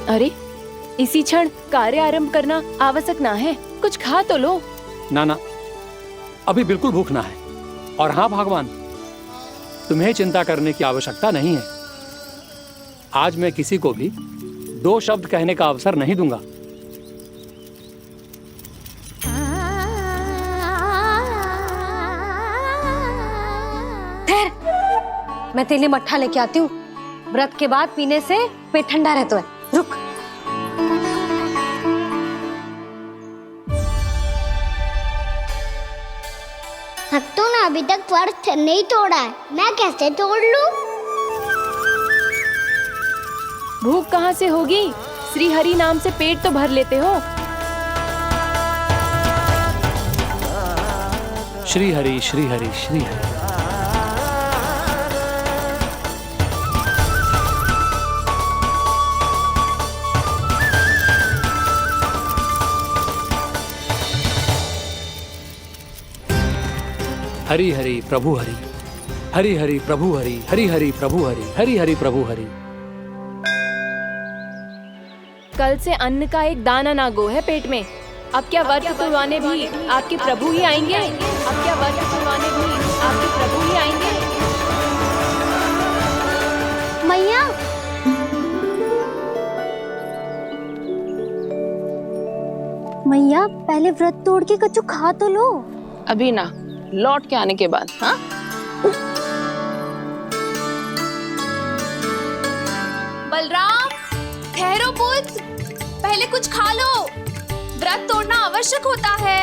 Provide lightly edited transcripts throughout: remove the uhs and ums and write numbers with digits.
अरे, इसी क्षण कार्य आरंभ करना आवश्यक ना है। कुछ खा तो लो। ना ना, अभी बिल्कुल भूख ना है। और हाँ भगवान, तुम्हें चिंता करने की आवश्यकता नहीं है। आज मैं किसी को भी 2 शब्द कहने का अवसर नहीं दूंगा। ठहर, मैं तेरे लिए मट्ठा लेके आती हूँ। व्रत के बाद पीने से पेट ठंडा रहता है। रुक। भक्तों ने अभी तक व्रत नहीं तोड़ा है, मैं कैसे तोड़ लूं? भूख कहाँ से होगी? श्री हरि नाम से पेट तो भर लेते हो। श्री हरि श्री हरि श्री हरि। हरि हरि प्रभु हरि, हरि हरि प्रभु हरि, हरि हरि प्रभु हरि, हरि हरि प्रभु हरि। कल से अन्न का एक दाना ना गो है पेट में। अब क्या व्रत तुड़वाने भी आपके प्रभु ही आएंगे? अब क्या व्रत तुड़वाने भी आपके प्रभु ही आएंगे? मैया, मैया पहले व्रत तोड़ के कच्चू खा तो लो। अभी ना, लौट के आने के बाद। हाँ, बलराम, ठहरो पुत्र, पहले कुछ खा लो। व्रत तोड़ना आवश्यक होता है।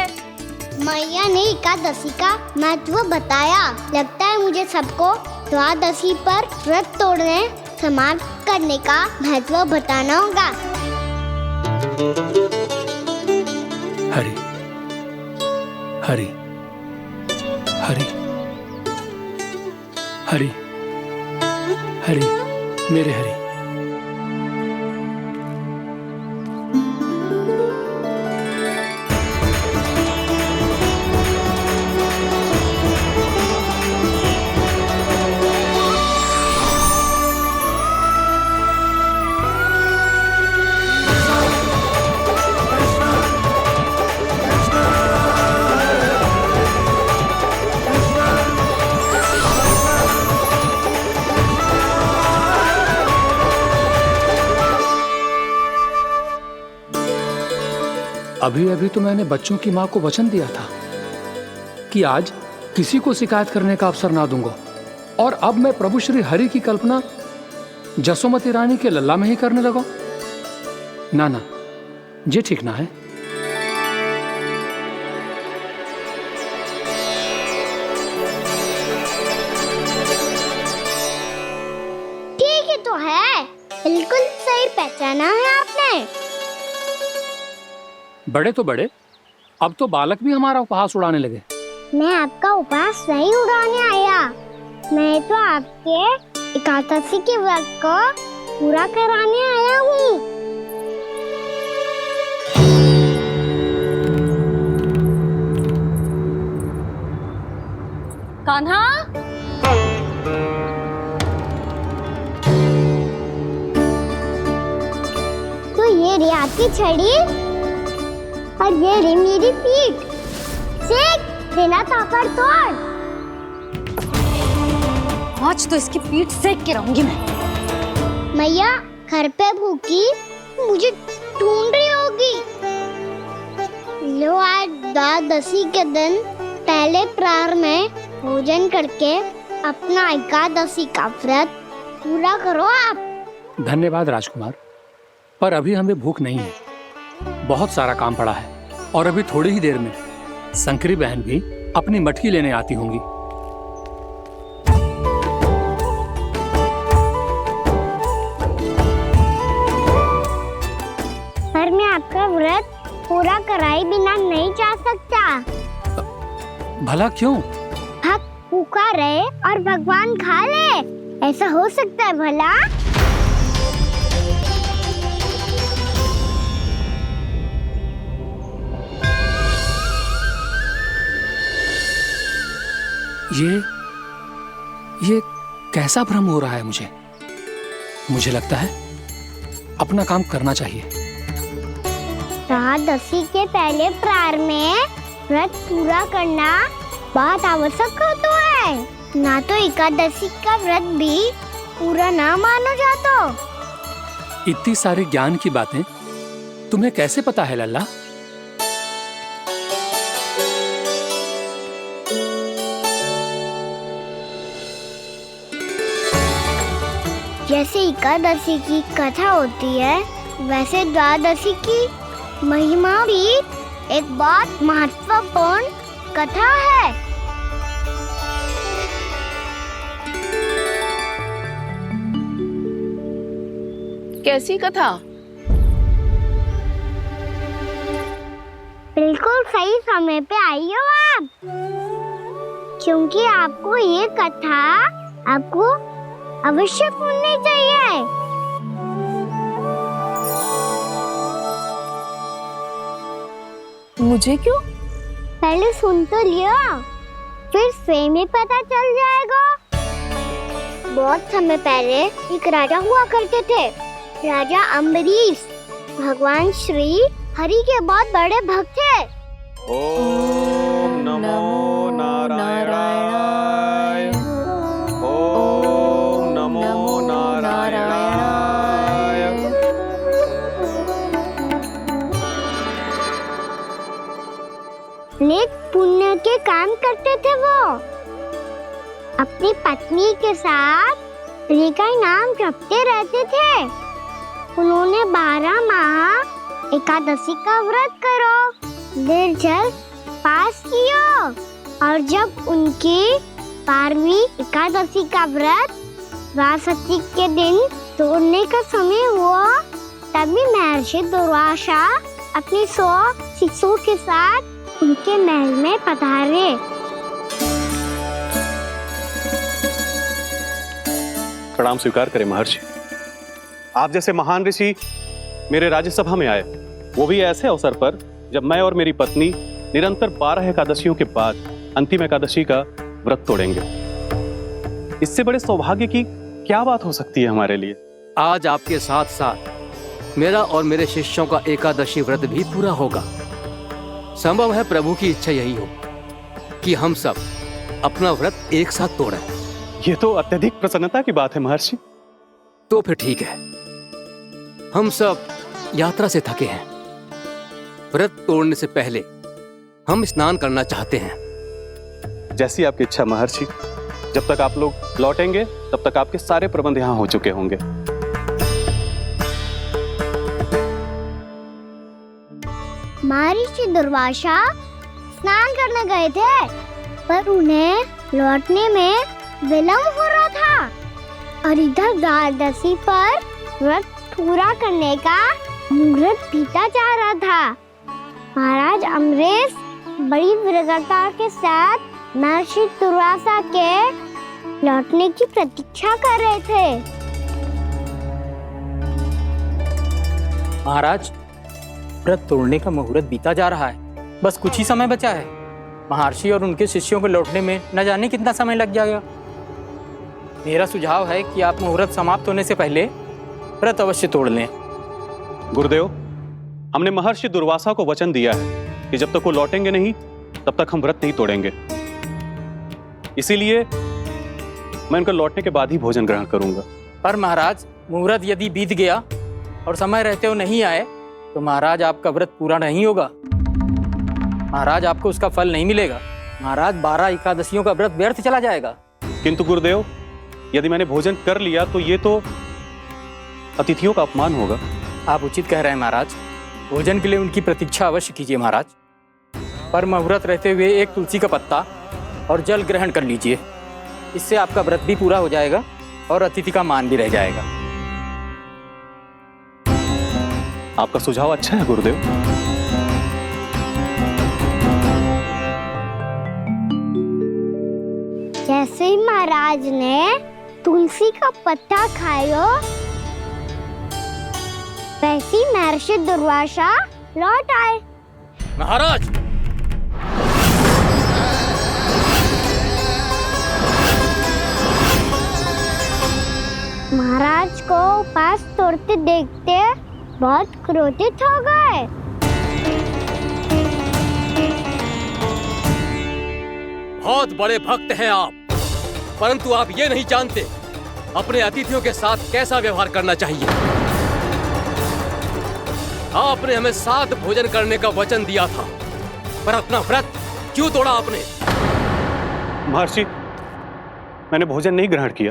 मैया ने एकादशी का महत्व बताया। लगता है मुझे सबको द्वादशी पर व्रत तोड़ने समाप्त करने का महत्व बताना होगा। हरि हरि हरि हरि हरि, मेरे हरि। अभी अभी तो मैंने बच्चों की माँ को वचन दिया था कि आज किसी को शिकायत करने का अवसर ना दूंगा, और अब मैं प्रभु श्री हरि की कल्पना जसोमती रानी के लल्ला में ही करने लगा। ना ना, ये ठीक ना है। ठीक ही तो है, बिल्कुल सही पहचाना है आपने। बड़े तो बड़े, अब तो बालक भी हमारा उपहास उड़ाने लगे। मैं आपका उपहास नहीं उड़ाने आया, मैं तो आपके एकादशी के व्रत को पूरा कराने आया हूँ। कान्हा, तो ये रे आपकी छड़ी और ये रे मेरी पीठ। सेक बिना ताकत तोड़। आज तो इसकी पीठ सेक के रहूंगी मैं। मैया घर पे भूखी मुझे ढूंढ रही होगी। लो, आज द्वादशी के दिन पहले प्रहर में भोजन करके अपना एकादशी का व्रत पूरा करो आप। धन्यवाद राजकुमार, पर अभी हमें भूख नहीं है। बहुत सारा काम पड़ा है, और अभी थोड़ी ही देर में शंकरी बहन भी अपनी मटकी लेने आती होंगी। पर मैं आपका व्रत पूरा कराए बिना नहीं जा सकता। भला क्यों? भक्त भूखा रहे और भगवान खा ले, ऐसा हो सकता है भला? ये कैसा भ्रम हो रहा है मुझे लगता है अपना काम करना चाहिए। एकादशी के पहले प्रार में व्रत पूरा करना बहुत आवश्यक होता है, ना तो एकादशी का व्रत भी पूरा ना मानो जातो। इतनी सारी ज्ञान की बातें तुम्हें कैसे पता है लल्ला? जैसे एकादशी की कथा होती है, वैसे द्वादशी की महिमा भी एक बहुत महत्वपूर्ण कथा है। कैसी कथा? बिल्कुल सही समय पे आई हो आप, क्योंकि आपको ये कथा आपको अवश्य सुननी चाहिए। मुझे क्यों? पहले सुन तो लियो, फिर स्वयं ही पता चल जाएगा। बहुत समय पहले एक राजा हुआ करते थे, राजा अम्बरीश। भगवान श्री हरि के बहुत बड़े भक्त थे। ओम नमो नारायणाय। ओम नमो नारायणाय। नेक पुण्य के काम करते थे वो। अपनी पत्नी के साथ हरि का नाम जपते रहते थे। उन्होंने 12 माह एकादशी का व्रत करो, निर्जल पास किया, और जब उनकी 12वीं एकादशी का व्रत द्वादशी के दिन तोड़ने का समय हुआ, तभी महर्षि दुर्वासा अपनी 100 शिष्यों के साथ उनके महल में पधारे। प्रणाम स्वीकार करें महर्षि। आप जैसे महान ऋषि मेरे राज्यसभा में आए, वो भी ऐसे अवसर पर जब मैं और मेरी पत्नी निरंतर 12 एकादशियों के बाद अंतिम एकादशी का व्रत तोड़ेंगे। इससे बड़े सौभाग्य की क्या बात हो सकती है हमारे लिए। आज आपके साथ साथ मेरा और मेरे शिष्यों का एकादशी व्रत भी पूरा होगा। संभव है प्रभु की इच्छा यही हो कि हम सब अपना व्रत एक साथ तोड़ें। ये तो अत्यधिक प्रसन्नता की बात है महर्षि। तो फिर ठीक है, हम सब यात्रा से थके हैं। व्रत तोड़ने से पहले हम स्नान करना चाहते हैं। जैसी आपकी इच्छा महर्षि। जब तक आप लोग लौटेंगे तब तक आपके सारे प्रबंध यहाँ हो चुके होंगे। महर्षि दुर्वासा स्नान करने गए थे, पर उन्हें लौटने में विलंब हो रहा था, और इधर द्वादशी पर व्रत पूरा करने का मुहूर्त बीता जा रहा था। महाराज अम्बरीश बड़ी विरक्ता के साथ महर्षि दुर्वासा के लौटने की प्रतीक्षा कर रहे थे। महाराज, व्रत तोड़ने का मुहूर्त बीता जा रहा है, बस कुछ ही समय बचा है। महर्षि और उनके शिष्यों को लौटने में न जाने कितना समय लग जाएगा। मेरा सुझाव है कि आप मुहूर्त समाप्त होने से पहले व्रत अवश्य तोड़ लें। गुरुदेव, हमने महर्षि दुर्वासा को वचन दिया है कि जब तक वो लौटेंगे नहीं तब तक हम व्रत नहीं तोड़ेंगे। इसीलिए मैं उनका लौटने के बाद ही भोजन ग्रहण करूंगा। पर महाराज, मुहूर्त यदि बीत गया और समय रहते हो नहीं आए तो महाराज आपका व्रत पूरा नहीं होगा। महाराज, आपको उसका फल नहीं मिलेगा। महाराज, 12 एकादशियों का व्रत व्यर्थ चला जाएगा। किंतु गुरुदेव, यदि मैंने भोजन कर लिया तो ये तो अतिथियों का अपमान होगा। आप उचित कह रहे हैं महाराज। भोजन के लिए उनकी प्रतीक्षा अवश्य कीजिए महाराज। पर मुहूर्त रहते हुए एक तुलसी का पत्ता और जल ग्रहण कर लीजिए। इससे आपका व्रत भी पूरा हो जाएगा और अतिथि का मान भी रह जाएगा। आपका सुझाव अच्छा है गुरुदेव। जैसे ही महाराज ने तुलसी का पत्ता खाया, वैसे ही महर्षि दुर्वासा लौट आए। महाराज, महाराज को उपास तोड़ते देखते बहुत क्रोधित हो गए। बहुत बड़े भक्त हैं आप, परंतु आप ये नहीं जानते अपने अतिथियों के साथ कैसा व्यवहार करना चाहिए। आपने हमें साथ भोजन करने का वचन दिया था, पर अपना व्रत क्यों तोड़ा आपने? महर्षि, मैंने भोजन नहीं ग्रहण किया।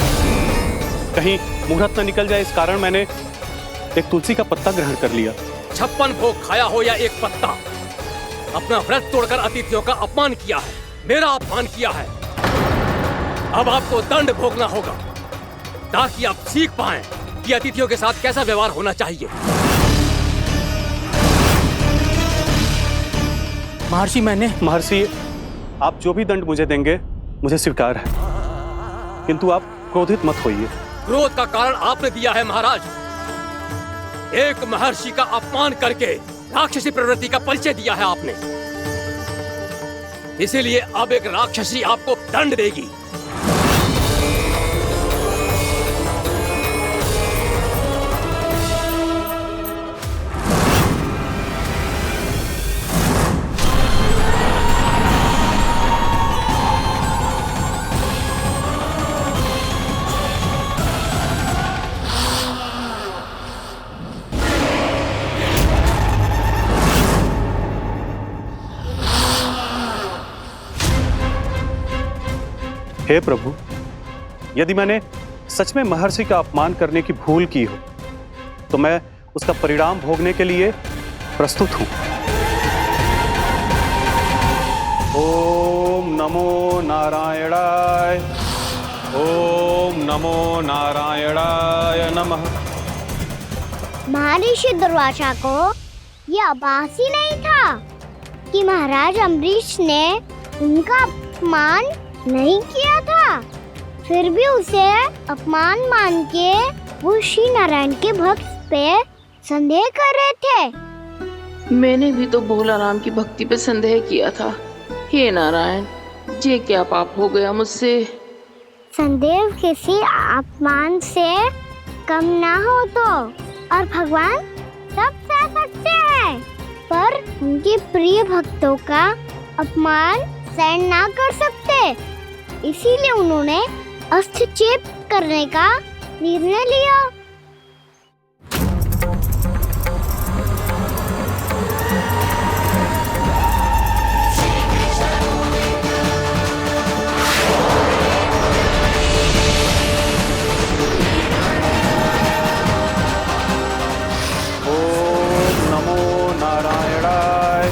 कहीं मुहूर्त न निकल जाए इस कारण मैंने एक तुलसी का पत्ता ग्रहण कर लिया। 56 भोग खाया हो या एक पत्ता, अपना व्रत तोड़कर अतिथियों का अपमान किया है, मेरा अपमान किया है। अब आपको दंड भोगना होगा ताकि आप सीख पाएं कि अतिथियों के साथ कैसा व्यवहार होना चाहिए। महर्षि, आप जो भी दंड मुझे देंगे मुझे स्वीकार है, किंतु आप क्रोधित मत होइए। क्रोध का कारण आपने दिया है महाराज। एक महर्षि का अपमान करके राक्षसी प्रवृत्ति का परिचय दिया है आपने, इसीलिए अब एक राक्षसी आपको दंड देगी। हे प्रभु, यदि मैंने सच में महर्षि का अपमान करने की भूल की हो तो मैं उसका परिणाम भोगने के लिए प्रस्तुत हूं। ओम नमो नारायणाय, ओम नमो नारायणाय नमः। महर्षि दुर्वासा को यह आभास ही नहीं था कि महाराज अम्बरीश ने उनका अपमान नहीं किया था, फिर भी उसे अपमान मान के वो श्री नारायण के भक्त पे संदेह कर रहे थे। मैंने भी तो भोला राम की भक्ति पे संदेह किया था। हे नारायण, ये क्या पाप हो गया मुझसे? संदेह किसी अपमान से कम ना हो तो, और भगवान सब सह सकते हैं, पर उनके प्रिय भक्तों का अपमान सहन ना कर सकते, इसीलिए उन्होंने हस्तक्षेप करने का निर्णय लिया। ओम नमो नारायणाय।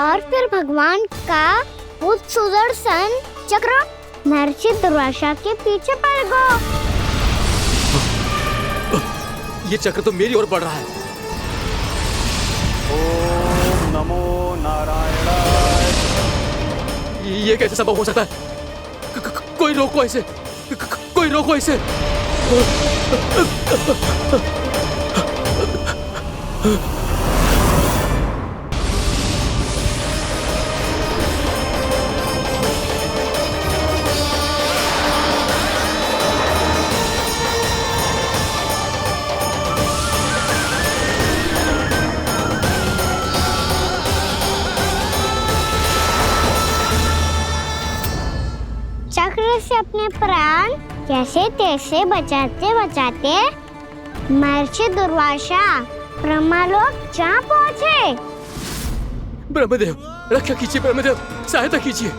और फिर भगवान का वो सुदर्शन चक्र महर्षि दुर्वासा के पीछे पड़ गया। ये चक्र तो मेरी ओर बढ़ रहा है। ओम नमो नारायणाय। ये कैसे संभव हो सकता है? कोई रोको इसे, कोई रोको इसे। चक्र से अपने प्राण जैसे तैसे बचाते बचाते महर्षि दुर्वासा ब्रह्मलोक जा पहुँचे। ब्रह्मदेव, रक्षा कीजिए ब्रह्मदेव, सहायता कीजिए,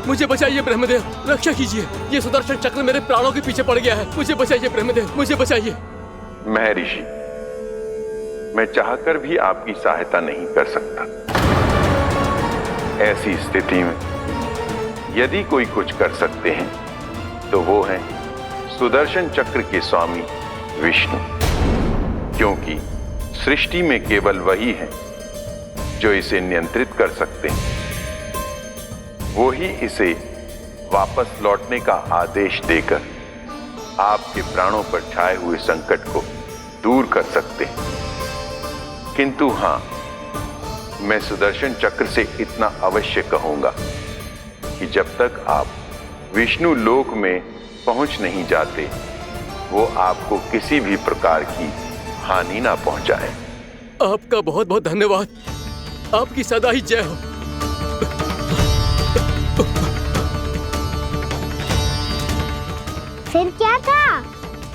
मुझे बचाइए ब्रह्मदेव, रक्षा कीजिए। ये सुदर्शन चक्र मेरे प्राणों के पीछे पड़ गया है, मुझे बचाइए ब्रह्मदेव, मुझे बचाइए। महर्षि, मैं चाहकर भी आपकी सहायता नहीं कर सकता। ऐसी स्थिति में यदि कोई कुछ कर सकते हैं तो वो है सुदर्शन चक्र के स्वामी विष्णु, क्योंकि सृष्टि में केवल वही है जो इसे नियंत्रित कर सकते हैं। वो ही इसे वापस लौटने का आदेश देकर आपके प्राणों पर छाए हुए संकट को दूर कर सकते, किंतु हां, मैं सुदर्शन चक्र से इतना अवश्य कहूंगा कि जब तक आप विष्णु लोक में पहुंच नहीं जाते, वो आपको किसी भी प्रकार की हानि ना पहुंचाए। आपका बहुत बहुत धन्यवाद। आपकी सदा ही जय हो। फिर क्या था?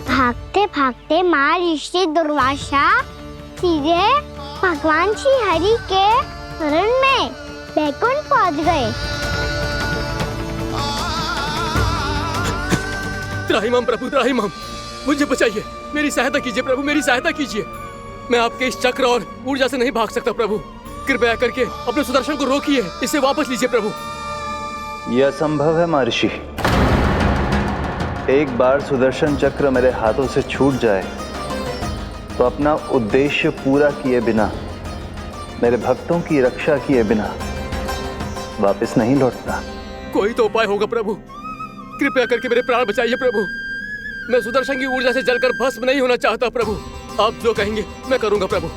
भागते भागते महर्षि दुर्वासा सीधे भगवान श्री हरि के शरण में बैकुंठ पहुंच गए। त्राहिमाम प्रभु, त्राहिमाम, मुझे बचाइए, मेरी सहायता कीजिए प्रभु, मेरी सहायता कीजिए। मैं आपके इस चक्र और ऊर्जा से नहीं भाग सकता प्रभु। कृपया करके अपने सुदर्शन को रोकिए, इसे वापस लीजिए प्रभु। यह असंभव है महर्षि। एक बार सुदर्शन चक्र मेरे हाथों से छूट जाए तो अपना उद्देश्य पूरा किए बिना, मेरे भक्तों की रक्षा किए बिना वापस नहीं लौटता। कोई तो उपाय होगा प्रभु, कृपया करके मेरे प्राण बचाइए प्रभु। मैं सुदर्शन की ऊर्जा से जलकर भस्म नहीं होना चाहता प्रभु। आप जो कहेंगे मैं करूंगा प्रभु।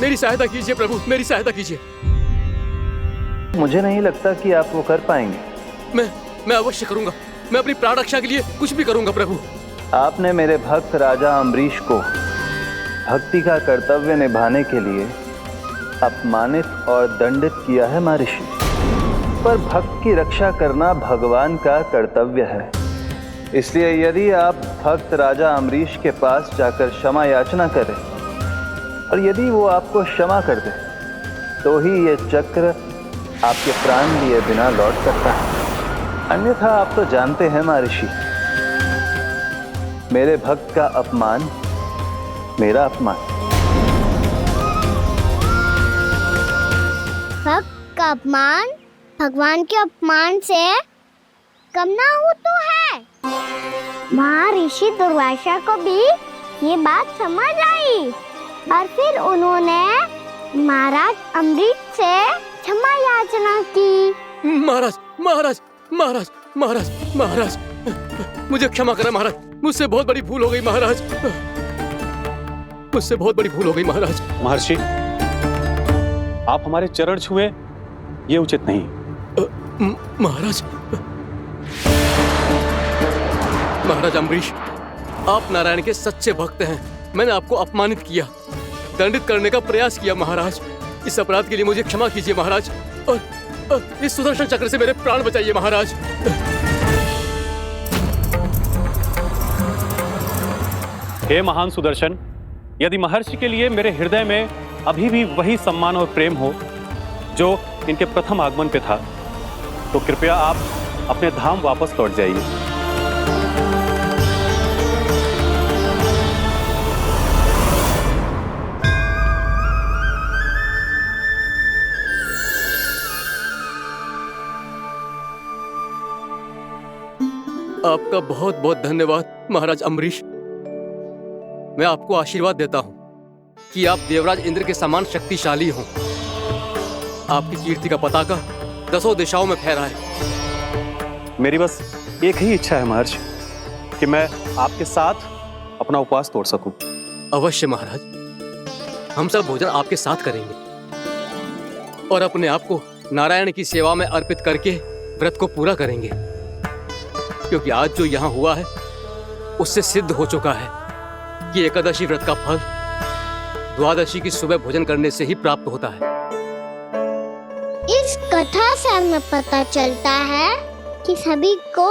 मेरी सहायता कीजिए प्रभु, मेरी सहायता कीजिए। मुझे नहीं लगता कि आप वो कर पाएंगे। मैं अवश्य करूंगा। मैं अपनी प्राण रक्षा के लिए कुछ भी करूंगा प्रभु। आपने मेरे भक्त राजा अम्बरीश को भक्ति का कर्तव्य निभाने के लिए अपमानित और दंडित किया है महर्षि, पर भक्त की रक्षा करना भगवान का कर्तव्य है। इसलिए यदि आप भक्त राजा अम्बरीश के पास जाकर क्षमा याचना करें और यदि वो आपको क्षमा कर दे, तो ही ये चक्र आपके प्राण लिए बिना लौट सकता है। अन्यथा आप तो जानते हैं महर्षि, मेरे भक्त का अपमान मेरा अपमान। भक्त का अपमान भगवान के अपमान से कम ना हो तो है। महर्षि दुर्वासा को भी ये बात समझ आई और फिर उन्होंने महाराज अम्बरीश से क्षमा याचना की। महाराज महाराज महाराज महाराज महाराज, मुझे क्षमा करें महाराज, मुझसे बहुत बड़ी भूल हो गई महाराज, मुझसे बहुत बड़ी भूल हो गई महाराज। महर्षि, आप हमारे चरण छुए ये उचित नहीं। महाराज, महाराज अम्बरीश, आप नारायण के सच्चे भक्त हैं। मैंने आपको अपमानित किया, दंडित करने का प्रयास किया महाराज। इस अपराध के लिए मुझे क्षमा कीजिए महाराज, और इस सुदर्शन चक्र से मेरे प्राण बचाइए महाराज। हे महान सुदर्शन, यदि महर्षि के लिए मेरे हृदय में अभी भी वही सम्मान और प्रेम हो जो इनके प्रथम आगमन पे था, तो कृपया आप अपने धाम वापस लौट जाइए। आपका बहुत बहुत धन्यवाद महाराज अम्बरीश। मैं आपको आशीर्वाद देता हूं कि आप देवराज इंद्र के समान शक्तिशाली हों। आपकी कीर्ति का पताका दसों दिशाओं में फहराए। मेरी बस एक ही इच्छा है महर्षि, कि मैं आपके साथ अपना उपवास तोड़ सकूं। अवश्य महाराज, हम सब भोजन आपके साथ करेंगे और अपने आप को नारायण की सेवा में अर्पित करके व्रत को पूरा करेंगे, क्योंकि आज जो यहाँ हुआ है उससे सिद्ध हो चुका है कि एकादशी व्रत का फल द्वादशी की सुबह भोजन करने से ही प्राप्त होता है। इस कथा से हमें पता चलता है कि सभी को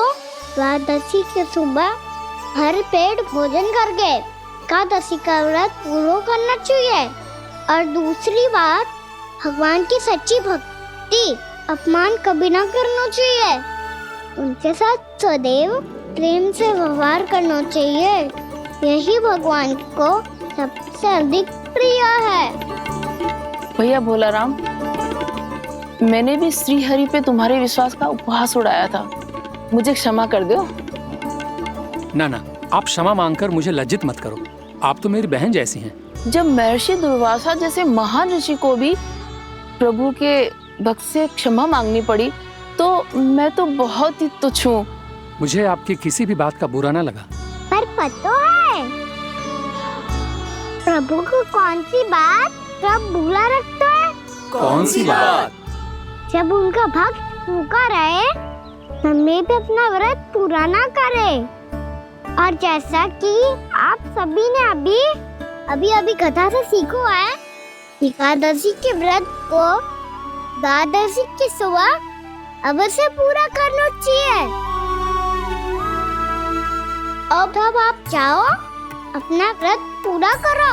द्वादशी के सुबह भर पेट भोजन करके एकादशी का व्रत पूरा करना चाहिए। और दूसरी बात, भगवान की सच्ची भक्ति अपमान कभी ना करना चाहिए। उनके साथ सदैव प्रेम से व्यवहार करना चाहिए। यही भगवान को सबसे अधिक प्रिय है। भैया भोलाराम, मैंने भी श्री हरि पे तुम्हारे विश्वास का उपहास उड़ाया था, मुझे क्षमा कर दो। ना ना, आप क्षमा मांगकर मुझे लज्जित मत करो। आप तो मेरी बहन जैसी हैं। जब महर्षि दुर्वासा जैसे महान ऋषि को भी प्रभु के भक्त से क्षमा मांगनी पड़ी, तो मैं तो बहुत ही तुच्छ हूँ। मुझे आपकी किसी भी बात का बुरा ना लगा। पर पता है, प्रभु को कौन सी बात सब भूला रखता है? कौन सी बात? जब उनका भक्त भूखा रहे, हमें भी अपना व्रत पूरा ना करे। और जैसा कि आप सभी ने अभी कथा से सीखो है, एकादशी के व्रत को द्वादशी की सुबह अवश्य पूरा करना चाहिए। अब आप जाओ, अपना व्रत पूरा करो।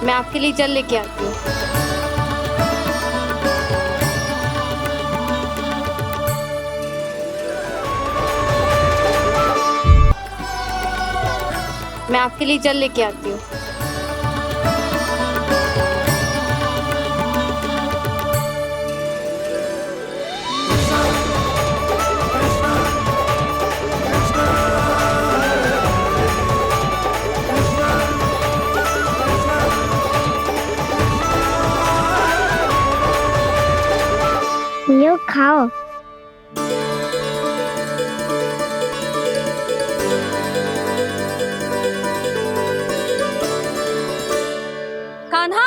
मैं आपके लिए जल लेके आती हूँ। मैं आपके लिए जल लेके आती हूँ। लो खाओ। कान्हा,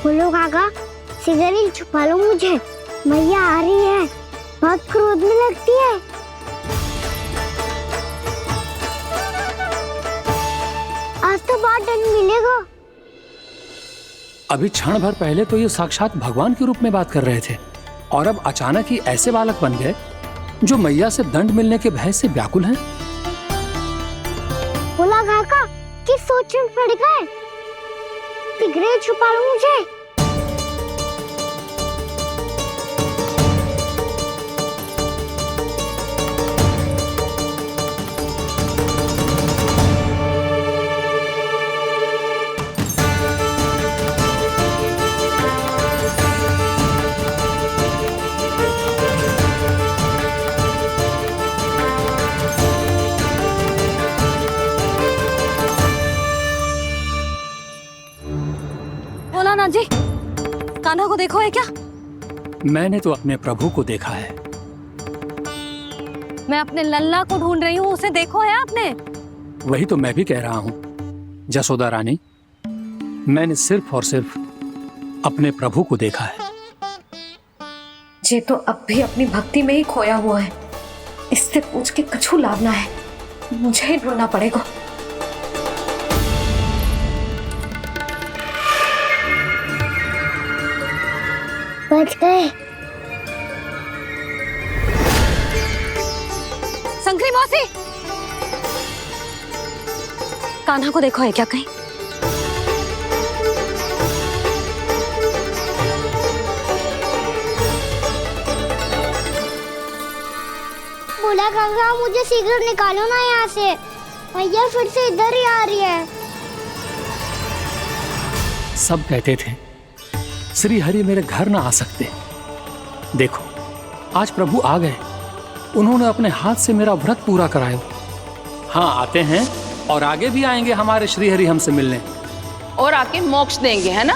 बोलो काका, सिगरेट छुपा लो मुझे, मैया आ रही है, बहुत क्रोध में लगती है। आज तो बहुत दंड मिलेगा। अभी क्षण भर पहले तो ये साक्षात भगवान के रूप में बात कर रहे थे, और अब अचानक ही ऐसे बालक बन गए जो मैया से दंड मिलने के भय से व्याकुल हैं। बोला काका, किस सोच में पड़ गए? सिगरेट छुपा लो मुझे। बोला ना जी, कान्हा को देखो है क्या? मैंने तो अपने प्रभु को देखा है। मैं अपने लल्ला को ढूंढ रही हूँ, उसे देखो है आपने? वही तो मैं भी कह रहा हूँ जसोदा रानी, मैंने सिर्फ और सिर्फ अपने प्रभु को देखा है। ये तो अब भी अपनी भक्ति में ही खोया हुआ है, इससे पूछ के कछु लाभ ना है, मुझे ही ढूंढना पड़ेगा। बच गए। शंकरी मौसी, कान्हा को देखो है क्या कहीं? बोला काका, मुझे सिगरेट निकालो ना यहाँ से, भैया फिर से इधर ही आ रही है। सब कहते थे श्री हरि मेरे घर ना आ सकते। देखो आज प्रभु आ गए, उन्होंने अपने हाथ से मेरा व्रत पूरा कराया। हाँ आते हैं और आगे भी आएंगे हमारे श्री हरि हमसे मिलने, और आके मोक्ष देंगे, है ना?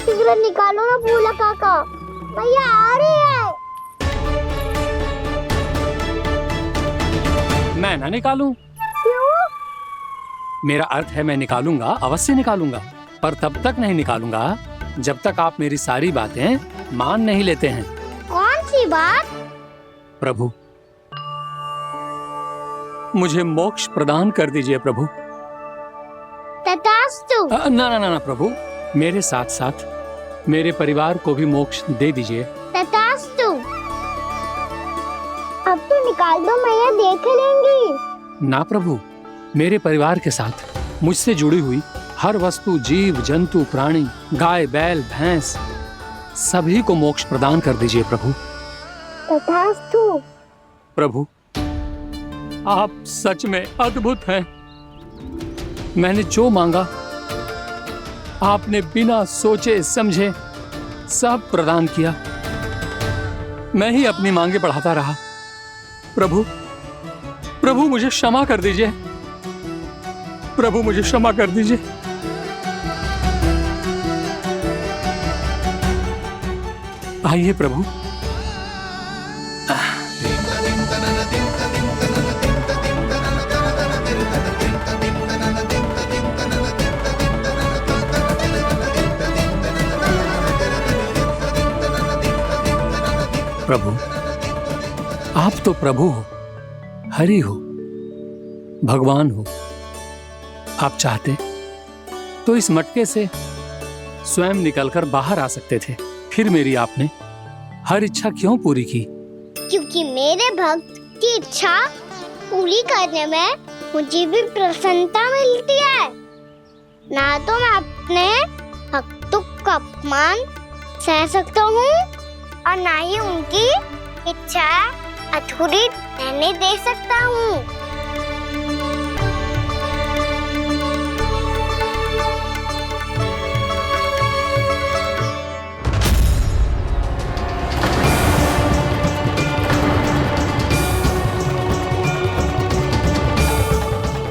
सिगरेट निकालो ना बोला काका, भैया आ रही है। मैं ना निकालूं? क्यों? मेरा अर्थ है मैं निकालूंगा, अवश्य निकालूंगा, पर तब तक नहीं निकालूंगा जब तक आप मेरी सारी बातें मान नहीं लेते हैं। कौन सी बात? प्रभु मुझे मोक्ष प्रदान कर दीजिए प्रभु। तथास्तु। ना ना ना ना प्रभु, मेरे साथ साथ मेरे परिवार को भी मोक्ष दे दीजिए। तथास्तु। अब तो निकाल दो, मैया देख लेंगी। ना प्रभु, मेरे परिवार के साथ मुझसे जुड़ी हुई हर वस्तु, जीव जंतु, प्राणी, गाय बैल भैंस, सभी को मोक्ष प्रदान कर दीजिए प्रभु। तथास्तु। प्रभु आप सच में अद्भुत हैं। मैंने जो मांगा आपने बिना सोचे समझे सब प्रदान किया। मैं ही अपनी मांगे बढ़ाता रहा। प्रभु, प्रभु मुझे क्षमा कर दीजिए। प्रभु मुझे क्षमा कर दीजिए। आइए प्रभु। प्रभु, आप तो प्रभु हो, हरि हो, भगवान हो। आप चाहते तो इस मटके से स्वयं निकलकर बाहर आ सकते थे, फिर मेरी आपने हर इच्छा क्यों पूरी की? क्योंकि मेरे भक्त की इच्छा पूरी करने में मुझे भी प्रसन्नता मिलती है। ना तो मैं अपने भक्तों का अपमान सह सकता हूँ और ना ही उनकी इच्छा अधूरी रहने दे सकता हूँ।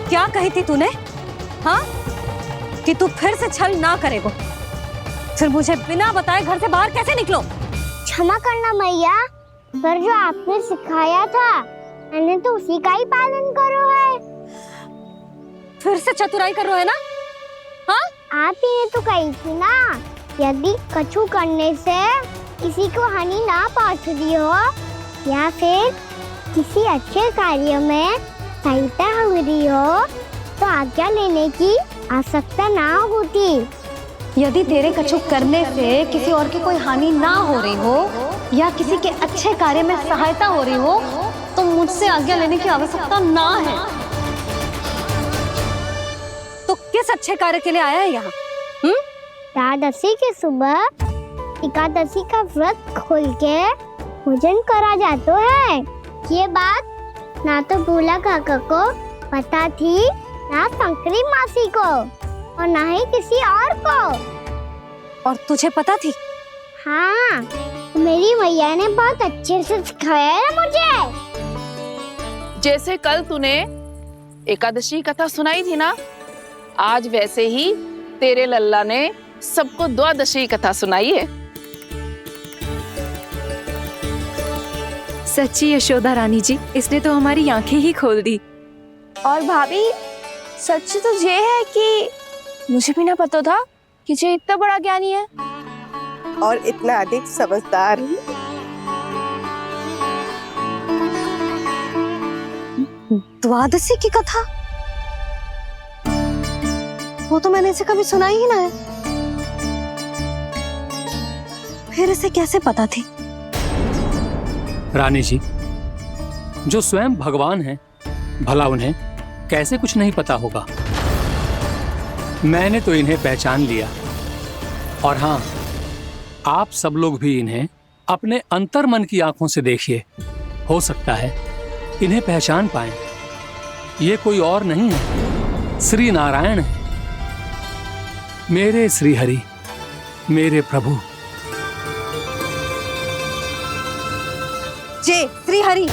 क्या कही थी तूने? हाँ, कि तू फिर से छल ना करेगा। फिर मुझे बिना बताए घर से बाहर कैसे निकलो? क्षमा करना मैया, पर जो आपने सिखाया था मैंने तो उसी का ही पालन करो है। फिर से चतुराई कर रहे हो है ना? हाँ, आप ही ने तो कही थी ना, यदि कछु करने से किसी को हानि ना पहुंच रही हो या फिर किसी अच्छे कार्य में सहायता हो रही हो तो आज्ञा लेने की आवश्यकता ना होती। यदि तेरे कछु करने से किसी और की कोई हानि ना हो रही हो या किसी के अच्छे कार्य में सहायता हो रही हो तो मुझसे आज्ञा लेने की आवश्यकता ना है। तो किस अच्छे कार्य के लिए आया है यहाँ? एकादशी की सुबह एकादशी का व्रत खोल के भोजन करा जाता है। ये बात ना तो भोला काका को पता थी, ना शंकरी मासी को और ना ही किसी और को। और तुझे पता थी? हाँ, मेरी मैया ने बहुत अच्छे से सिखाया है मुझे। जैसे कल तूने एकादशी कथा सुनाई थी ना, आज वैसे ही तेरे लल्ला ने सबको द्वादशी कथा सुनाई है। सच्ची यशोदा रानी जी, इसने तो हमारी आंखें ही खोल दी। और भाभी, सच तो ये है कि मुझे भी ना पता था कि ये इतना बड़ा ज्ञानी है और इतना अधिक समझदार। द्वादशी की कथा? वो तो मैंने इसे कभी सुना ही ना है। फिर इसे कैसे पता थी? रानी जी, जो स्वयं भगवान हैं, भला उन्हें कैसे कुछ नहीं पता होगा? मैंने तो इन्हें पहचान लिया। और हाँ, आप सब लोग भी इन्हें अपने अंतर मन की आंखों से देखिए, हो सकता है इन्हें पहचान पाएं। ये कोई और नहीं है, श्री नारायण है, मेरे श्री हरि, मेरे प्रभु। जय श्री हरि।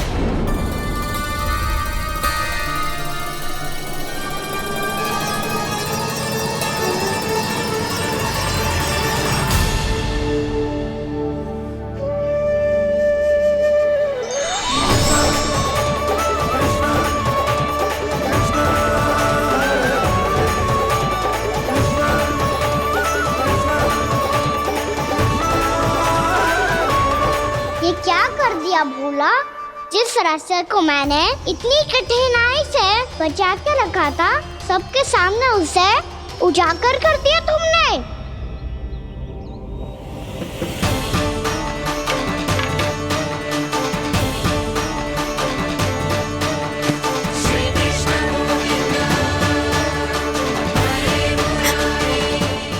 ये क्या कर दिया भोला? जिस रास्ते को मैंने इतनी कठिनाई से बचा के रखा था, सबके सामने उसे उजागर कर दिया तुमने।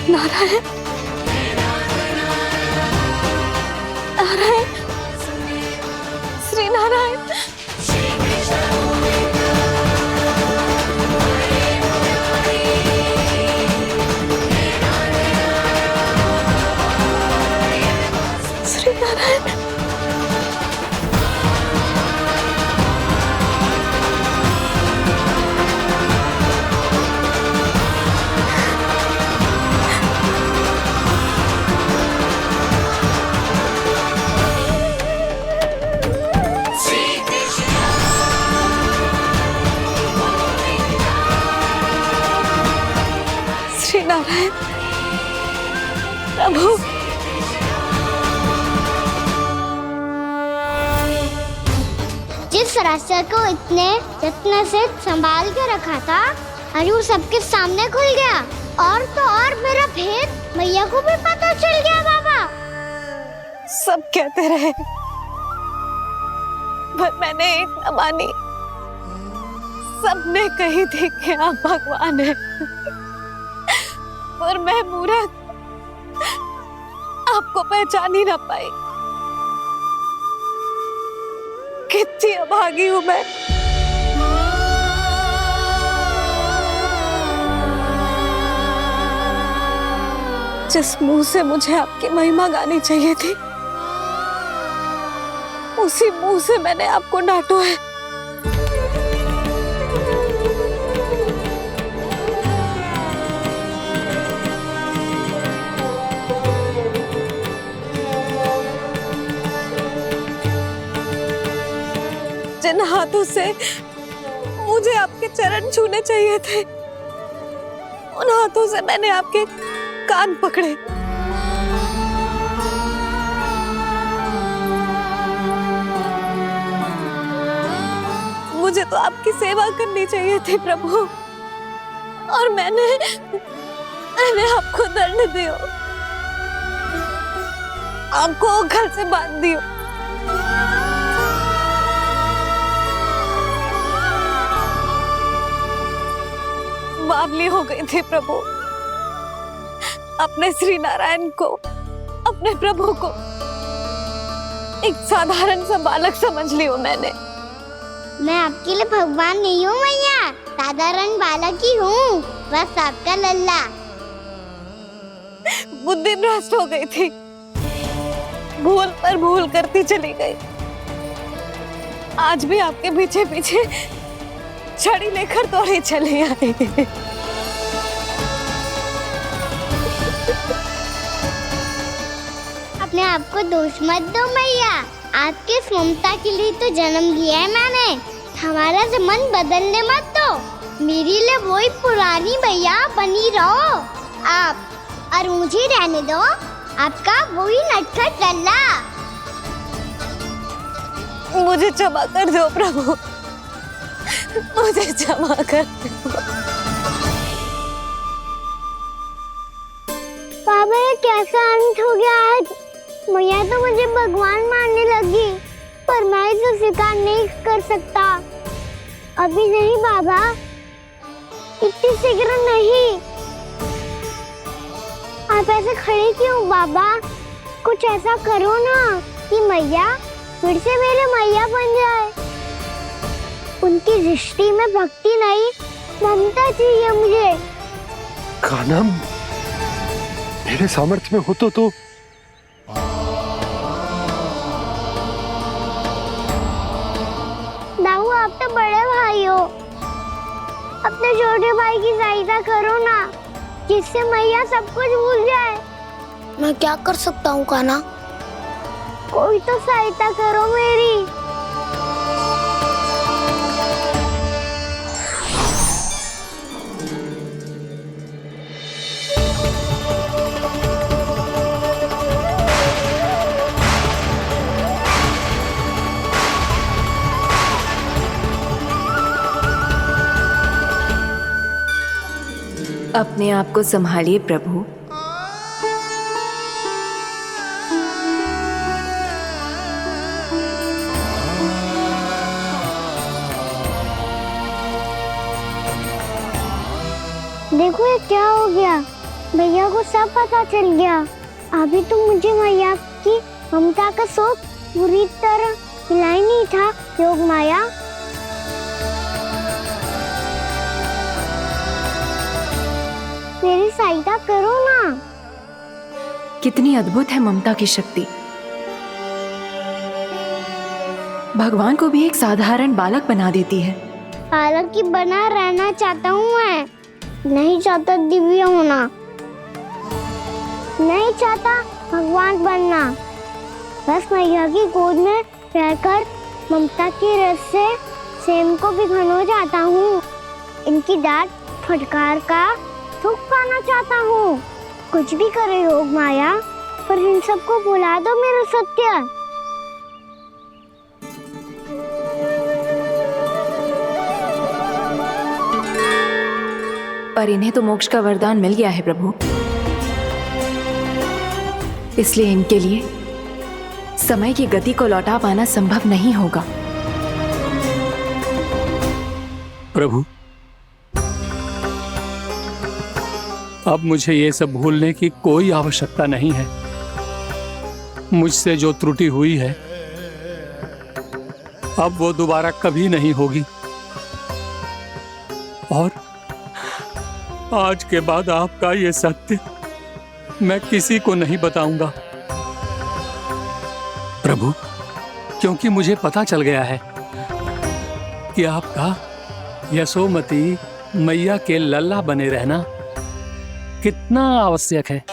नारायण, नारायण, श्री नारायण। श्री नारायण प्रभु। जिस रास्ते को इतने यत्न से संभाल के रखा था, आज वो सबके सामने खुल गया। और तो और मेरा भेद मैया को भी पता चल गया। बाबा सब कहते रहे पर मैंने एक न मानी। सबने कही थी कि आप भगवान हैं, पर मैं मूर्ख आपको पहचान ही ना पाई। कितनी अभागी हूं मैं। जिस मुंह से मुझे आपकी महिमा गानी चाहिए थी, उसी मुंह से मैंने आपको डांटा है। जिन हाथों से मुझे आपके चरण छूने चाहिए थे, उन हाथों से मैंने आपके कान पकड़े। मुझे तो आपकी सेवा करनी चाहिए थी प्रभु, और मैंने आपको दंड दियो, आपको घर से बांध दियो। बावली हो गई थी प्रभु। अपने श्री नारायण को, अपने प्रभु को एक साधारण सा बालक समझ लियो मैंने। मैं आपके लिए भगवान नहीं हूँ मैया, साधारण बालक ही हूँ, बस आपका लल्ला। बुद्धि भ्रष्ट हो गई थी, भूल पर भूल करती चली गई। आज भी आपके पीछे पीछे छड़ी लेकर दौड़ी चली आई। अपने आप को दोष मत दो मैया, आपके ममता के लिए तो जन्म लिया है मैंने। हमारा से मन बदलने मत दो। मेरे लिए वही पुरानी मैया बनी रहो आप, और मुझे रहने दो आपका वही नटखट लल्ला। मुझे क्षमा कर दो प्रभु, मुझे क्षमा कर दो। बाबा ये कैसा अंत हो गया आज? मैया तो मुझे भगवान मानने लगी, पर मैं इसे स्वीकार नहीं कर सकता। अभी नहीं बाबा, इतनी शीघ्र नहीं। आप ऐसे खड़े क्यों बाबा? कुछ ऐसा करो ना कि मैया फिर से मेरे मैया बन जाए। उनकी दृष्टि में भक्ति नहीं, ममता चाहिए मुझे। कान्हा, मेरे सामर्थ्य में हो तो दाऊ, आप तो बड़े भाई हो, अपने छोटे भाई की सहायता करो ना, जिससे मैया सब कुछ भूल जाए। मैं क्या कर सकता हूँ कान्हा? कोई तो सहायता करो मेरी। अपने आप को संभालिए प्रभु। देखो ये क्या हो गया, भैया को सब पता चल गया। अभी तो मुझे मैया की ममता का शौक पूरी तरह मिला ही नहीं था। योग माया, मेरी सहायता करो ना। कितनी अद्भुत है ममता की शक्ति। भगवान को भी एक साधारण बालक बना देती है। बालक की बना रहना चाहता हूँ मैं, नहीं चाहता दिव्य होना, नहीं चाहता भगवान बनना। बस मैया की गोद में रहकर ममता की रस से सेम को भी घनो चाहता हूँ। इनकी डांट फटकार का सुख पाना चाहता हूँ। कुछ भी करे योग माया, पर इन सबको भुला दो मेरा सत्य। पर इन्हें तो मोक्ष का वरदान मिल गया है प्रभु, इसलिए इनके लिए समय की गति को लौटा पाना संभव नहीं होगा। प्रभु, अब मुझे ये सब भूलने की कोई आवश्यकता नहीं है। मुझसे जो त्रुटि हुई है अब वो दोबारा कभी नहीं होगी, और आज के बाद आपका ये सत्य मैं किसी को नहीं बताऊंगा प्रभु, क्योंकि मुझे पता चल गया है कि आपका यशोमती मैया के लल्ला बने रहना कितना आवश्यक है।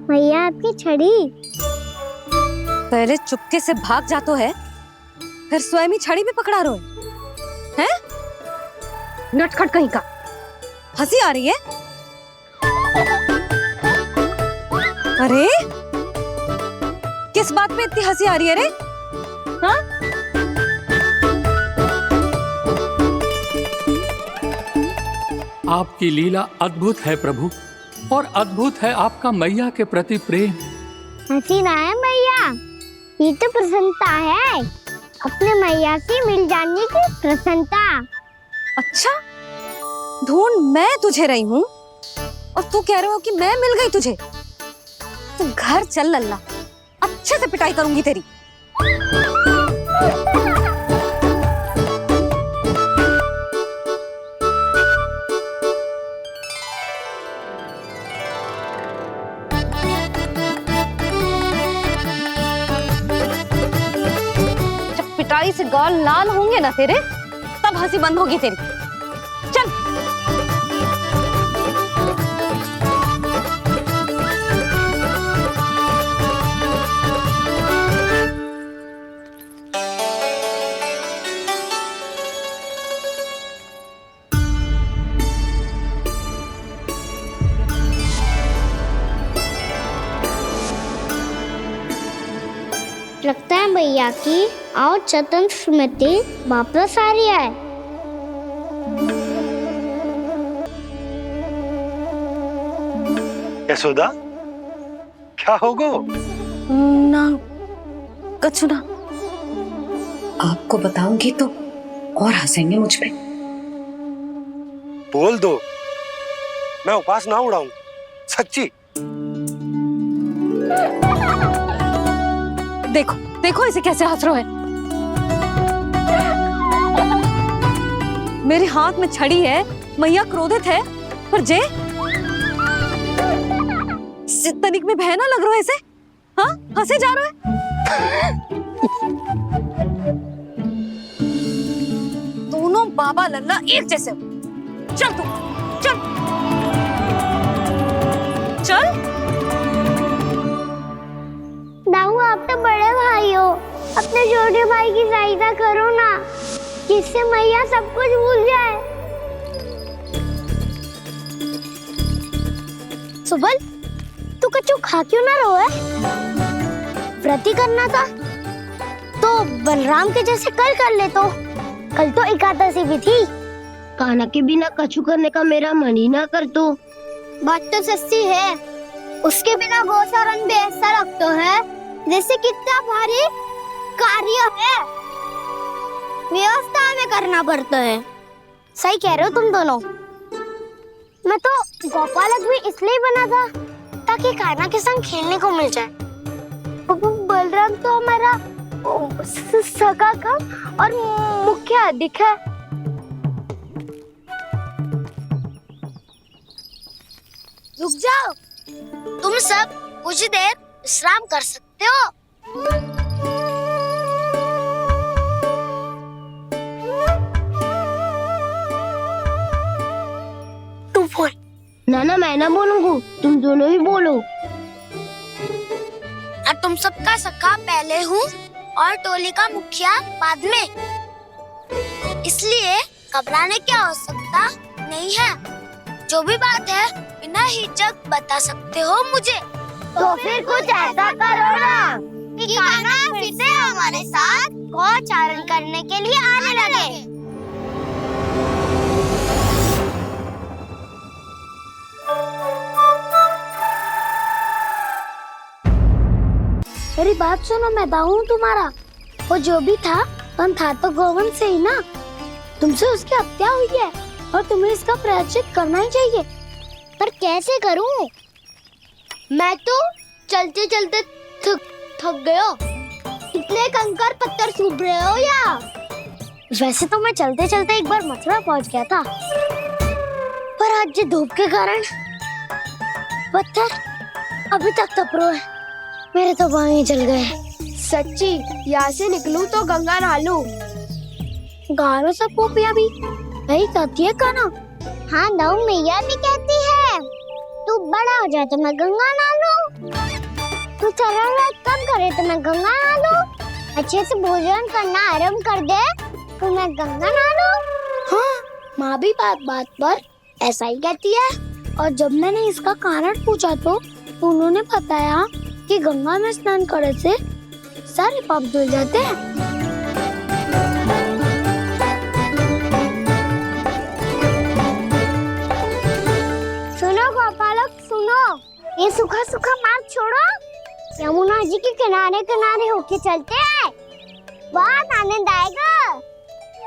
मैया आपकी छड़ी। पहले चुपके से भाग जातो है, फिर स्वयं ही छड़ी भी पकड़ा रो है? नटखट कहीं का। हंसी आ रही है? अरे किस बात पे इतनी हंसी आ रही है रे? हाँ? आपकी लीला अद्भुत है प्रभु, और अद्भुत है आपका मैया के प्रति प्रेम। हंसी ना है मैया, ये तो प्रसन्नता है, अपने मैया से मिल जाने की प्रसन्नता। अच्छा, ढूंढ मैं तुझे रही हूँ और तू कह रहे हो कि मैं मिल गई तुझे। तू घर चल लल्ला, अच्छे से पिटाई करूंगी तेरी। जब पिटाई से गाल लाल होंगे ना तेरे, तब हंसी बंद होगी तेरी। चल। लगता है भैया की और चतन स्मृति वापस आ रही है। यशोदा, क्या होगो? ना कछु ना। आपको बताऊंगी तो और हंसेंगे मुझ पे। बोल दो, मैं उपास ना उड़ाऊं, सच्ची। देखो देखो इसे कैसे हंस रहा है। मेरे हाथ में छड़ी है, मैया क्रोधित है, पर जे तनिक में भय ना लग रहा है इसे? हाँ, हंसे जा रहा है। दोनों बाबा लल्ला एक जैसे हो। चल तू, चल चल। दाऊ, आप तो बड़े भाई हो, अपने छोटे भाई की सहायता करो ना, जिससे मैया सब कुछ भूल जाए। सुबल, तू कच्चू खा क्यों ना रहो है? व्रत ही करना था तो बलराम के जैसे कल कर ले। तो कल तो एकादशी भी थी। कान्हा के बिना कछु करने का मेरा मन ही ना कर। तो बात तो सच्ची है, उसके बिना गोचारण भी ऐसा लगता है जैसे कितना भारी कार्य है, व्यवस्था में करना पड़ता है। सही कह रहे हो तुम दोनों। मैं तो गोपालक भी इसलिए बना था ताकि कान्हा के संग खेलने को मिल जाए। बलराम तो हमारा सगा काम और मुख्य अधिक है। रुक जाओ, तुम सब कुछ देर विश्राम कर सकते हो। तू बोल। ना मैं ना बोलूंगा, तुम दोनों ही बोलो। और तुम सबका सखा पहले हूँ और टोली का मुखिया बाद में, इसलिए घबराने की आवश्यकता नहीं है। जो भी बात है बिना हिचक बता सकते हो मुझे। तो फिर कुछ ऐसा करो ना कि कान्हा फिर से हमारे साथ गोचारण करने के लिए आने लगे। मेरी बात सुनो, मैं दाऊ तुम्हारा। वो जो भी था तो गोवन से ही ना। तुमसे उसकी हत्या हुई है और तुम्हें इसका प्रायश्चित करना ही चाहिए। पर कैसे करूं? मैं तो चलते चलते थक गया। इतने कंकर पत्थर सूख रहे हो या? वैसे तो मैं चलते चलते एक बार मथुरा पहुंच गया था, पर आज ये धूप के कारण पत्थर अभी तक तप रहे हैं। मेरे तो पाँव ही जल गए। सच्ची, यहाँ से निकलूं तो गंगा नहा लूं। गारो सब पोपिया भी वही कहती है कान्हा। हाँ दाऊ मैया भी कहती है, तू बड़ा हो जाए तो मैं गंगा नहा लूं, तू चरण व्रत कब करे तो मैं गंगा नहा लूं, अच्छे से भोजन करना आरंभ कर दे तो मैं गंगा नहा लूं। हाँ, माँ भी बात बात पर ऐसा ही कहती है। और जब मैंने इसका कारण पूछा तो उन्होंने बताया कि गंगा में स्नान करने से सारे पाप धुल जाते हैं। सुनो गोपालक सुनो, ये सूखा सूखा मार्ग छोड़ो, यमुना जी के किनारे किनारे होके चलते हैं, बहुत आनंद आएगा।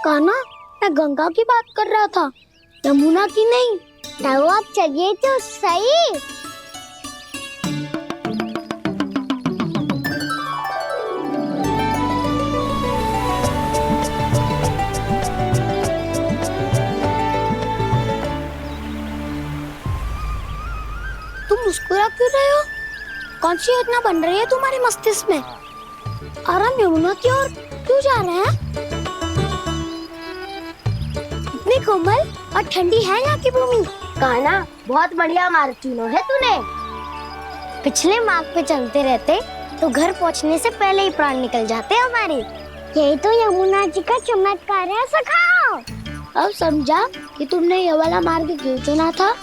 कान्हा, मैं गंगा की बात कर रहा था, यमुना की नहीं। तो आप चलिए तो सही। तुम मुस्कुरा क्यों रहे हो? कौन सी योजना बन रही है तुम्हारे मस्तिष्क में? और हम यमुना की ओर क्यों जा रहे हैं? इतनी कोमल और ठंडी है यहाँ की भूमि। कान्हा, बहुत बढ़िया मार्ग चुना है तूने। पिछले मार्ग पे चलते रहते तो घर पहुँचने से पहले ही प्राण निकल जाते हमारे। यही तो यमुना जी का चमत्कार है सखाओ। अब समझा कि तुमने ये वाला मार्ग क्यों चुना था।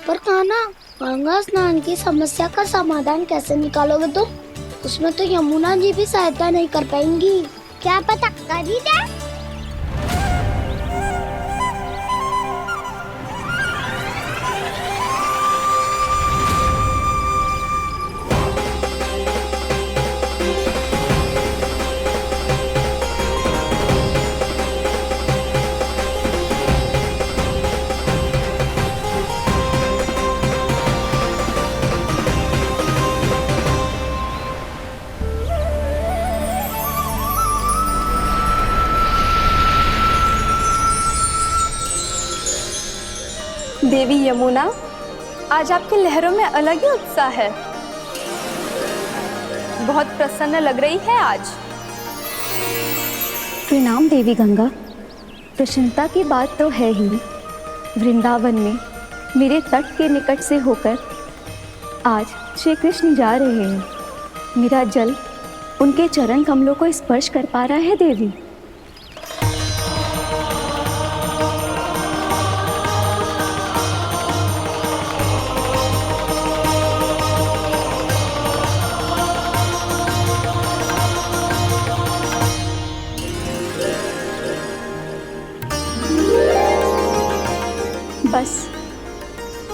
पर कान्हा, गंगा स्नान की समस्या का समाधान कैसे निकालोगे तुम? उसमें तो यमुना जी भी सहायता नहीं कर पाएंगी। क्या पता कर ही दे। देवी यमुना, आज आपकी लहरों में अलग ही उत्साह है। बहुत प्रसन्न लग रही है आज। प्रणाम देवी गंगा। प्रसन्नता की बात तो है ही। वृंदावन में मेरे तट के निकट से होकर आज श्री कृष्ण जा रहे हैं। मेरा जल उनके चरण कमलों को स्पर्श कर पा रहा है देवी। बस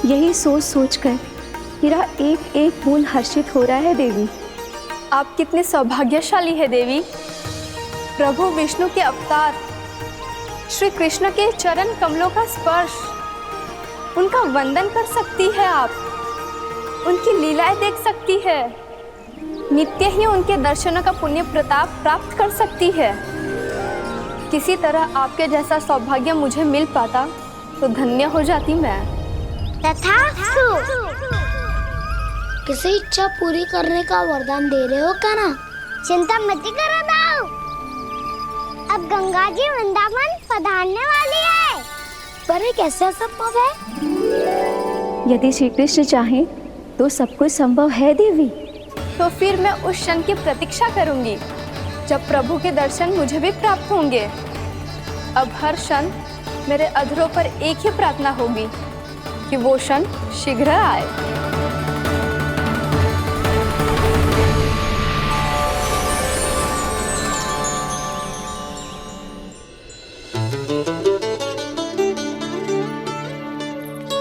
यही सोच सोचकर मेरा एक एक खून हर्षित हो रहा है देवी। आप कितने सौभाग्यशाली है देवी। प्रभु विष्णु के अवतार श्री कृष्ण के चरण कमलों का स्पर्श, उनका वंदन कर सकती है आप, उनकी लीलाएं देख सकती है, नित्य ही उनके दर्शनों का पुण्य प्रताप प्राप्त कर सकती है। किसी तरह आपके जैसा सौभाग्य मुझे मिल पाता तो धन्य हो जाती मैं। तथास्तु। किसी इच्छा पूरी करने का वरदान दे रहे हो क्या ना? चिंता मत करो दाऊ, अब गंगा जी वृंदावन पधारने वाली है। पर ये कैसे संभव है? यदि श्री कृष्ण चाहें तो सब कुछ संभव है देवी। तो फिर मैं उस क्षण की प्रतीक्षा करूंगी जब प्रभु के दर्शन मुझे भी प्राप्त होंगे। अब हर क्षण मेरे अधरों पर एक ही प्रार्थना होगी कि वो क्षण शीघ्र आए।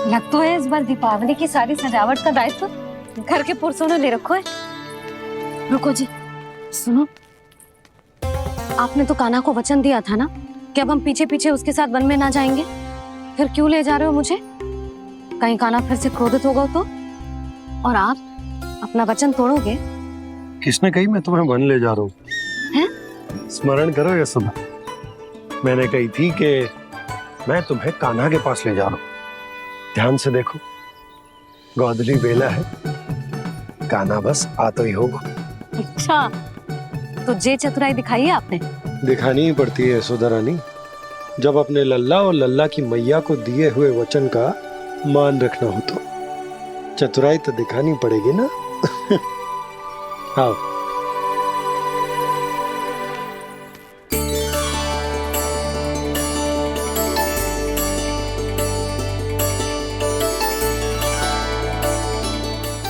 लग तो है इस बार दीपावली की सारी सजावट का दायित्व घर के पुरुषों ने ले रखो है। रुको जी, सुनो, आपने तो कान्हा को वचन दिया था ना कि अब हम पीछे पीछे उसके साथ वन में ना जाएंगे, फिर क्यों ले जा रहे हो मुझे? कहीं कान्हा फिर से क्रोधित होगा तो? और आप अपना वचन तोड़ोगे? किसने कही मैं तुम्हें वन ले जा रहा हूँ? स्मरण करो यशोदा, मैंने कही थी कि मैं तुम्हें कान्हा के पास ले जा रहा हूँ। ध्यान से देखो, गोधली बेला है, कान्हा बस आ तो ही होगा। अच्छा, तो जे चतुराई दिखाई है आपने? दिखानी ही पड़ती है यशोदा रानी, जब अपने लल्ला और लल्ला की मैया को दिए हुए वचन का मान रखना हो तो चतुराई तो दिखानी पड़ेगी ना। आओ।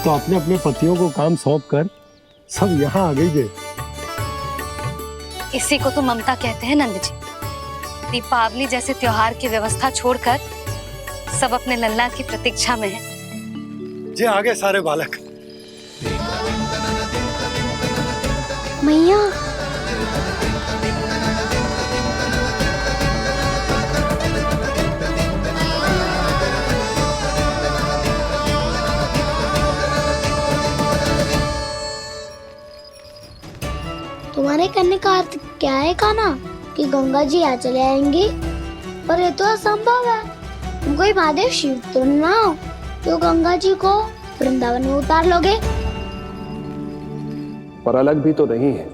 तो अपने अपने पतियों को काम सौंप कर सब यहाँ आ गई है। इसी को तो ममता कहते हैं नंद जी। दीपावली जैसे त्योहार की व्यवस्था छोड़कर सब अपने लल्ला की प्रतीक्षा में हैं। जे आगे सारे बालक। मैया, तुम्हारे कहने का अर्थ क्या है कान्हा? कि गंगा जी आ चले आएंगी? पर ये तो असंभव है। तुम कोई महादेव शिव तो ना हो तो गंगा जी को वृंदावन में उतार लोगे? पर अलग भी तो नहीं है।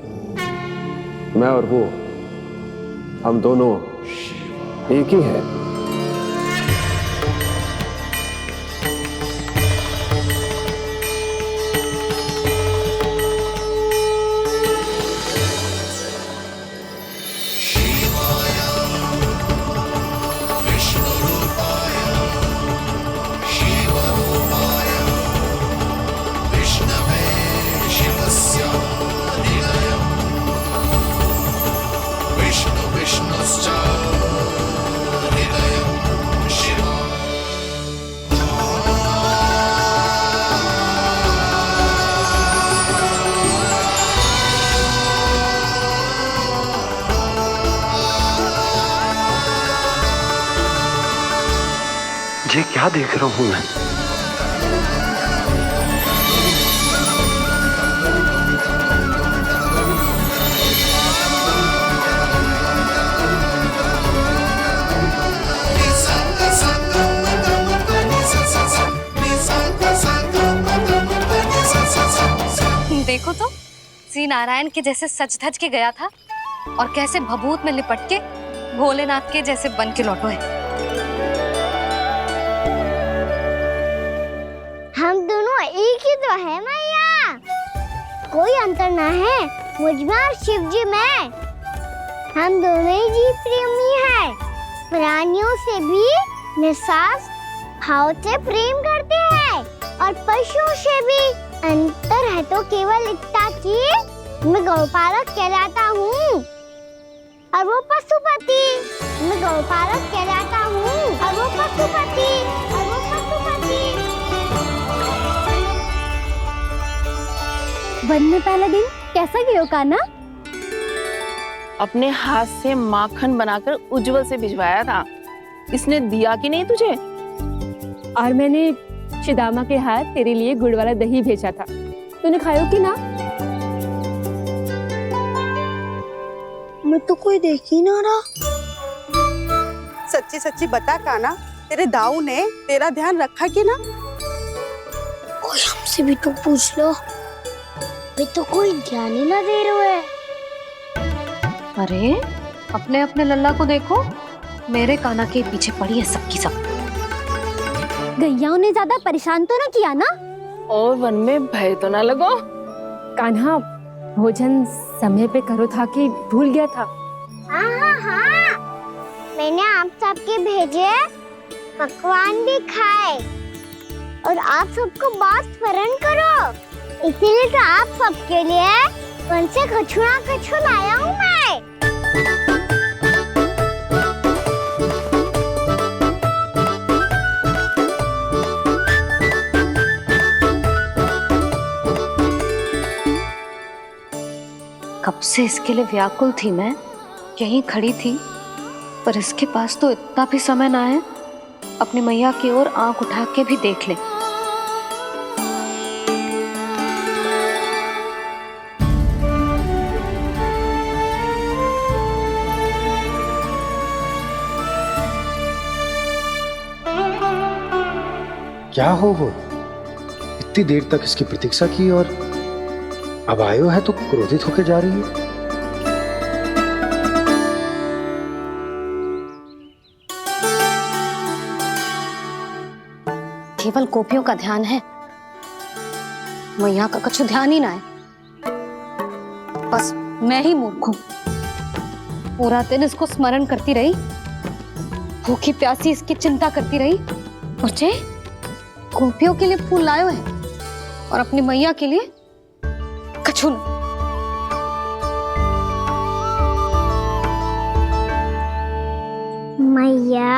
मैं और वो, हम दोनों एक ही हैं। ये क्या देख रहा हूं मैं? देखो तो, श्री नारायण के जैसे सच धज के गया था और कैसे भभूत में लिपट के भोलेनाथ के जैसे बन के लौटो है। हम दोनों एक ही तो है मैया, कोई अंतर ना है मुझ में और शिव जी में। हम दोनों ही जीव प्रेमी हैं, प्राणियों से भी निस्वार्थ भाव से प्रेम करते हैं और पशुओं से भी। अंतर है तो केवल इतना कि मैं गौपालक कहलाता हूँ और वो पशुपति। मैं गौपालक कहलाता हूँ और वो पशुपति। वन में पहला दिन कैसा गया कान्हा? अपने हाथ से माखन बनाकर उज्जवल से भिजवाया था। इसने दिया कि नहीं तुझे? और मैंने शिदामा के हाथ तेरे लिए गुड़ वाला दही भेजा था, तूने खायो कि ना? मैं तो कोई देख ही ना रहा। सच्ची सच्ची बता काना, तेरे दाऊ ने तेरा ध्यान रखा कि ना? कोई हमसे भी तो पूछ लो, भी तो कोई ध्यान ही ना दे रहे है। अरे अपने अपने लल्ला को देखो, मेरे काना के पीछे पड़ी है सबकी सब। गैयाओं ने ज्यादा परेशान तो ना किया ना? और वन में भय तो ना लगो? कान्हा भोजन समय पे करो था कि भूल गया था? हाँ, मैंने आप सबके भेजे पकवान भी खाए और आप सबको बात स्मरण करो, इसीलिए तो आप सबके लिए वन से कछु लाया हूँ मैं। कब से इसके लिए व्याकुल थी मैं, यहीं खड़ी थी, पर इसके पास तो इतना भी समय ना है अपनी मैया की ओर आंख उठा के भी देख ले। क्या हो वो? इतनी देर तक इसकी प्रतीक्षा की और अब आयो है तो क्रोधित होकर जा रही है। केवल गोपियों का ध्यान है, मैया का कुछ ध्यान ही ना है। बस मैं ही मूर्ख हूं, पूरा दिन इसको स्मरण करती रही, भूखी प्यासी इसकी चिंता करती रही, और जे गोपियों के लिए फूल लायो है और अपनी मैया के लिए कछु न। मैया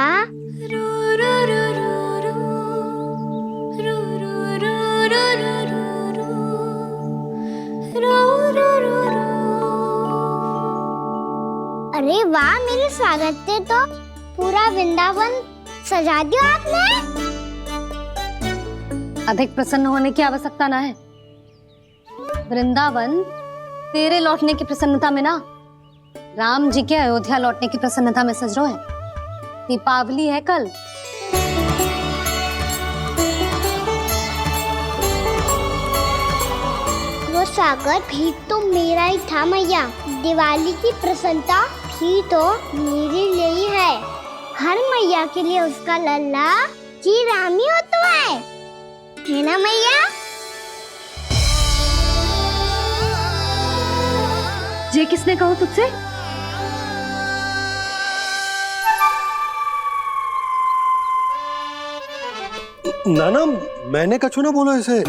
अरे वाह, मेरे स्वागत से तो पूरा वृंदावन सजा दिया आपने। अधिक प्रसन्न होने की आवश्यकता ना है। वृंदावन तेरे लौटने की प्रसन्नता में ना, राम जी के अयोध्या लौटने की प्रसन्नता में सज रहा है। दीपावली है कल। वो स्वागत भी तो मेरा ही था मैया। दिवाली की प्रसन्नता भी तो मेरे लिए ही है। हर मैया के लिए उसका लल्ला जी राम ही होता है ना मैया? ये किसने कहा तुझसे? नाना, मैंने कछु ना बोला इसे।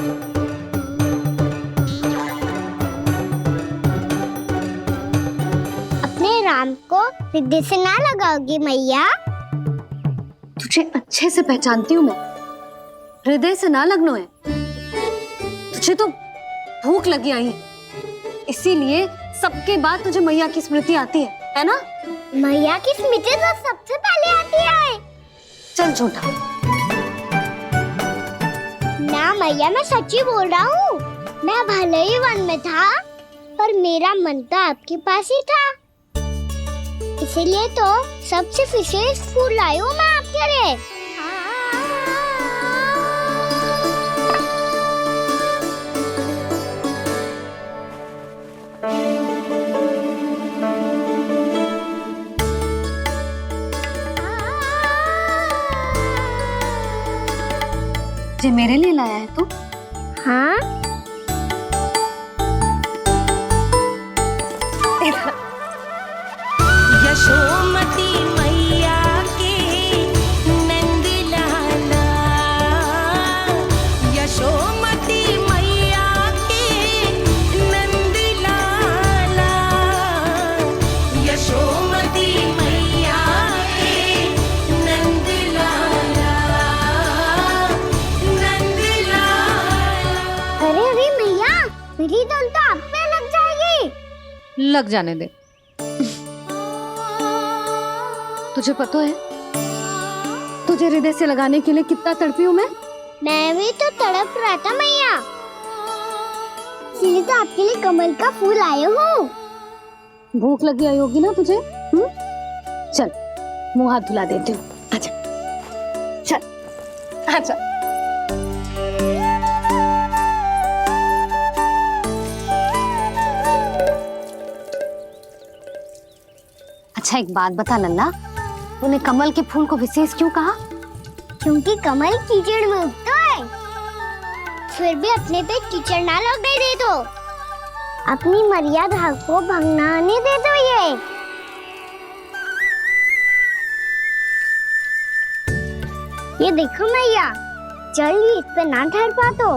अपने राम को हृदय से ना लगाओगी मैया? तुझे अच्छे से पहचानती हूँ मैं, हृदय से ना लगनो है। तुझे तो भूख लगी आई है, इसीलिए सबके बाद तुझे मैया की स्मृति आती है ना? मैया की स्मृति तो सबसे पहले आती है। चल झूठा। ना मैया, मैं सच्ची बोल रहा हूँ। मैं भले ही वन में था, पर मेरा मन तो आपके पास ही था। इसीलिए तो सबसे विशेष फूल लाई हूँ मैं आपके लिए। ये मेरे लिए लाया है तू? हाँ। यशोमती मैया के नंद लाला, यशोमती मैया के नंद लाला, यशोमती मैया के नंद लाला, नंद लाला। लग जाने दे। तुझे पता है तुझे हृदय से लगाने के लिए कितना तड़पी हूँ मैं भी तो तड़प रहा था मैया, इसलिए तो आपके लिए कमल का फूल आए हूँ। भूख लगी आई होगी ना तुझे? चल मुंह हाथ धुला देती हूँ। आजा चल आजा। अच्छा एक बात बता लल्ला, तूने कमल के फूल को विशेष क्यों कहा? क्योंकि कमल कीचड़ में उगता है, फिर भी अपने पे कीचड़ ना लगने दे दो, अपनी मर्यादा को भंगना नहीं दे दो। ये देखो मैया, जल इस पे ना ठहर पा तो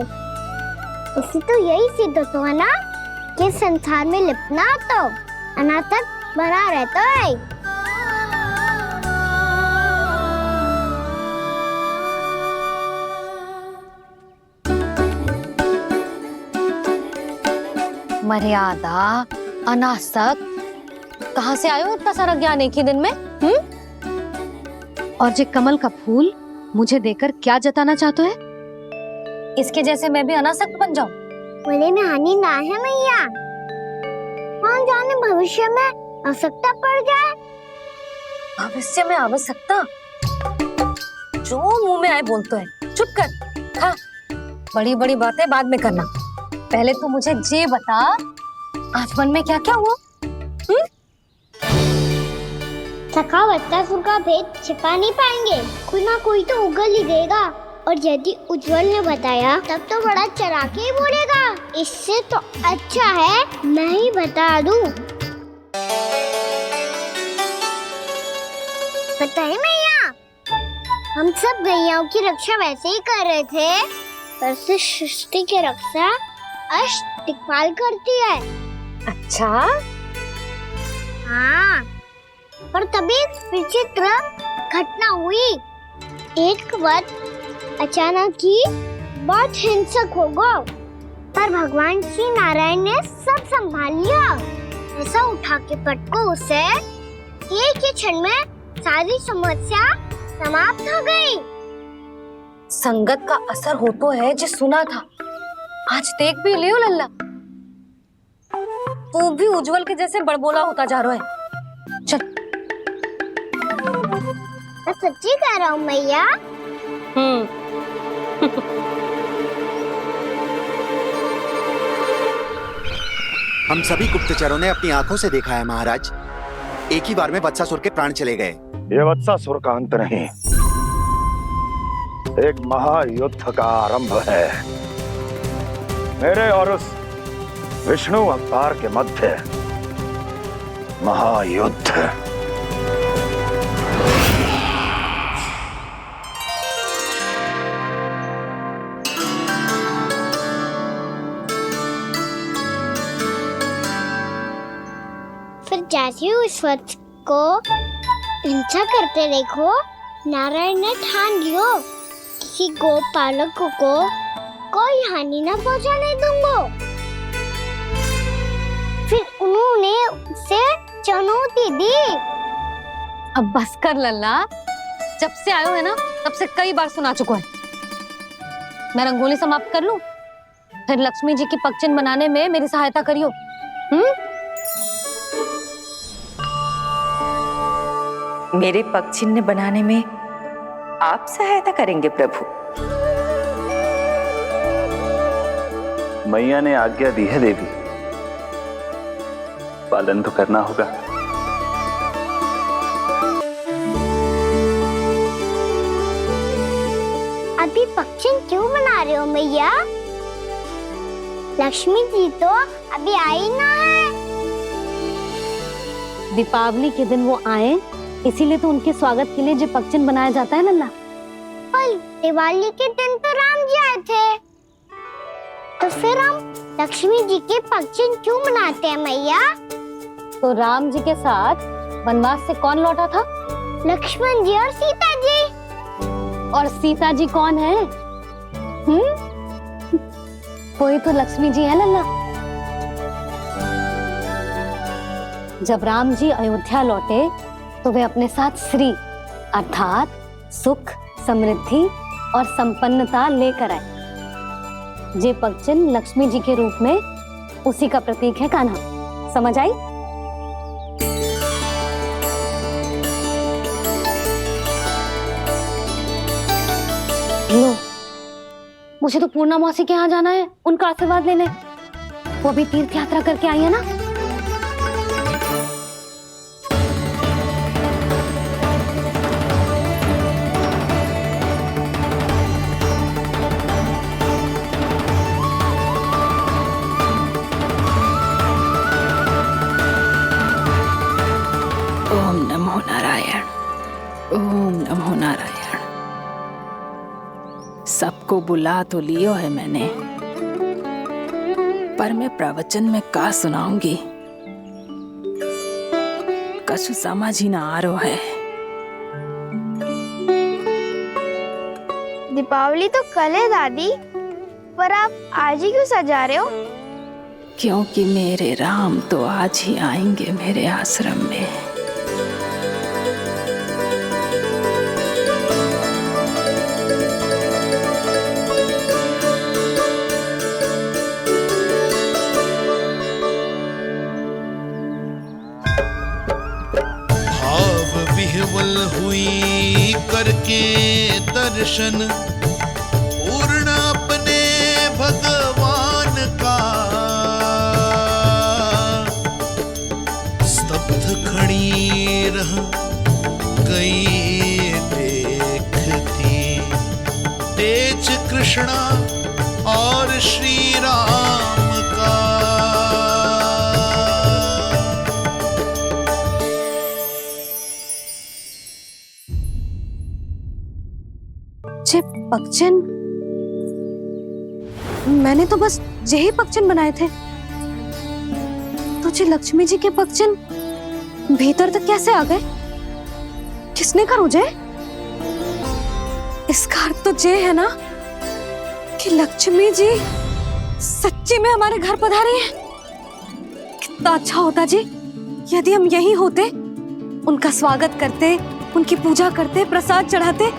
इससे तो यही सिद्ध होता है ना कि संसार में लिपना तो अनाथक बना रहता है। मर्यादा, अनासक, कहाँ से आयो इतना सारा ज्ञान एक ही दिन में? और जे कमल का फूल मुझे देकर क्या जताना चाहते है? इसके जैसे मैं भी अनासक्त बन जाऊं? बोले में हानि ना है मैया, कौन जाने भविष्य में आवश्यकता पड़ जाए। भविष्य में आवश्यकता? जो मुंह में आए बोलते हैं, चुप कर। हाँ, बड़ी बड़ी बातें बाद में करना, पहले तू मुझे ये बता आज मन में क्या क्या हुआ? सखा बत्तासुर का भेद छिपा नहीं पाएंगे, कोई ना कोई तो उगल ही देगा, और यदि उज्जवल ने बताया तब तो बड़ा चला के ही बोलेगा। इससे तो अच्छा है मैं ही बता दूं। पता है मैया, हम सब गैयाओं की रक्षा वैसे ही कर रहे थे, पर से सृष्टि की रक्षा अष्ट दिक्पाल करती है। अच्छा? हाँ, पर तभी विचित्र घटना हुई। एक वक्त अचानक ही बहुत हिंसक हो गया, पर भगवान श्री नारायण ने सब संभाल लिया। ऐसा उठा के पटको उसे, एक ही क्षण में सारी समस्या समाप्त हो गई। संगत का असर हो तो है जो सुना था, आज देख भी लियो लल्ला, तू भी उज्जवल के जैसे बड़बोला होता जा रहा है। चल। मैं सच्ची कह रहा हूँ मैया। हम सभी गुप्तचरों ने अपनी आंखों से देखा है महाराज, एक ही बार में वत्सासुर के प्राण चले गए। ये वत्सासुर का अंत नहीं, एक महायुद्ध का आरंभ है। मेरे और उस विष्णु अवतार के मध्य महायुद्ध। फिर जैसे ही उस वत्स को हिंसा करते देखो, नारायण ने ठान लियो किसी गोपालक को कोई हानि न पहुंचाने दूंगा। फिर उन्होंने उसे चुनौती दी। अब बस कर लल्ला, जब से आयो है ना तब से कई बार सुना चुका है। मैं रंगोली समाप्त कर लूं, फिर लक्ष्मी जी की पगचिन बनाने में मेरी सहायता करियो। मेरे पगचिन्ह बनाने में आप सहायता करेंगे प्रभु? मैया ने आज्ञा दी है देवी, पालन तो करना होगा। अभी पक्षी क्यों बना रहे हो मैया? लक्ष्मी जी तो अभी आई ना है। दीपावली के दिन वो आए, इसीलिए तो उनके स्वागत के लिए जो पगचिन बनाया जाता है लल्ला। पर दिवाली के दिन तो राम जी आए थे, तो फिर हम लक्ष्मी जी के पगचिन क्यों बनाते हैं मैया? तो राम जी के साथ वनवास से कौन लौटा था? लक्ष्मण जी और सीता जी। और सीता जी कौन है? वही तो लक्ष्मी जी है लल्ला। जब राम जी अयोध्या लौटे तो वे अपने साथ श्री अर्थात सुख, समृद्धि और संपन्नता लेकर आए। ये पगचिन्ह लक्ष्मी जी के रूप में उसी का प्रतीक है कान्हा। समझ आई? लो, मुझे तो पूर्णा मौसी के यहाँ जाना है उनका आशीर्वाद लेने। वो भी तीर्थ यात्रा करके आई है ना। ओम नमो नारायण, ओम नमो नारायण। सबको बुला तो लियो है मैंने, पर मैं प्रवचन में का सुनाऊंगी, कछु समझ ही ना आ रहा है। दीपावली तो कल है दादी, पर आप आज ही क्यों सजा रहे हो? क्योंकि मेरे राम तो आज ही आएंगे मेरे आश्रम में। विह्वल हुई करके दर्शन, पूर्ण अपने भगवान का, स्तब्ध खड़ी रह गई देखती तेज कृष्णा और श्री राम का। जे पगचिन्ह, मैंने तो बस यही पगचिन्ह बनाए थे, तो जे लक्ष्मी जी के पगचिन्ह भीतर तक कैसे आ गए? किसने करो जे? इसका अर्थ तो ये है ना कि लक्ष्मी जी सच्ची में हमारे घर पधारी हैं। कितना अच्छा होता जी यदि हम यहीं होते, उनका स्वागत करते, उनकी पूजा करते, प्रसाद चढ़ाते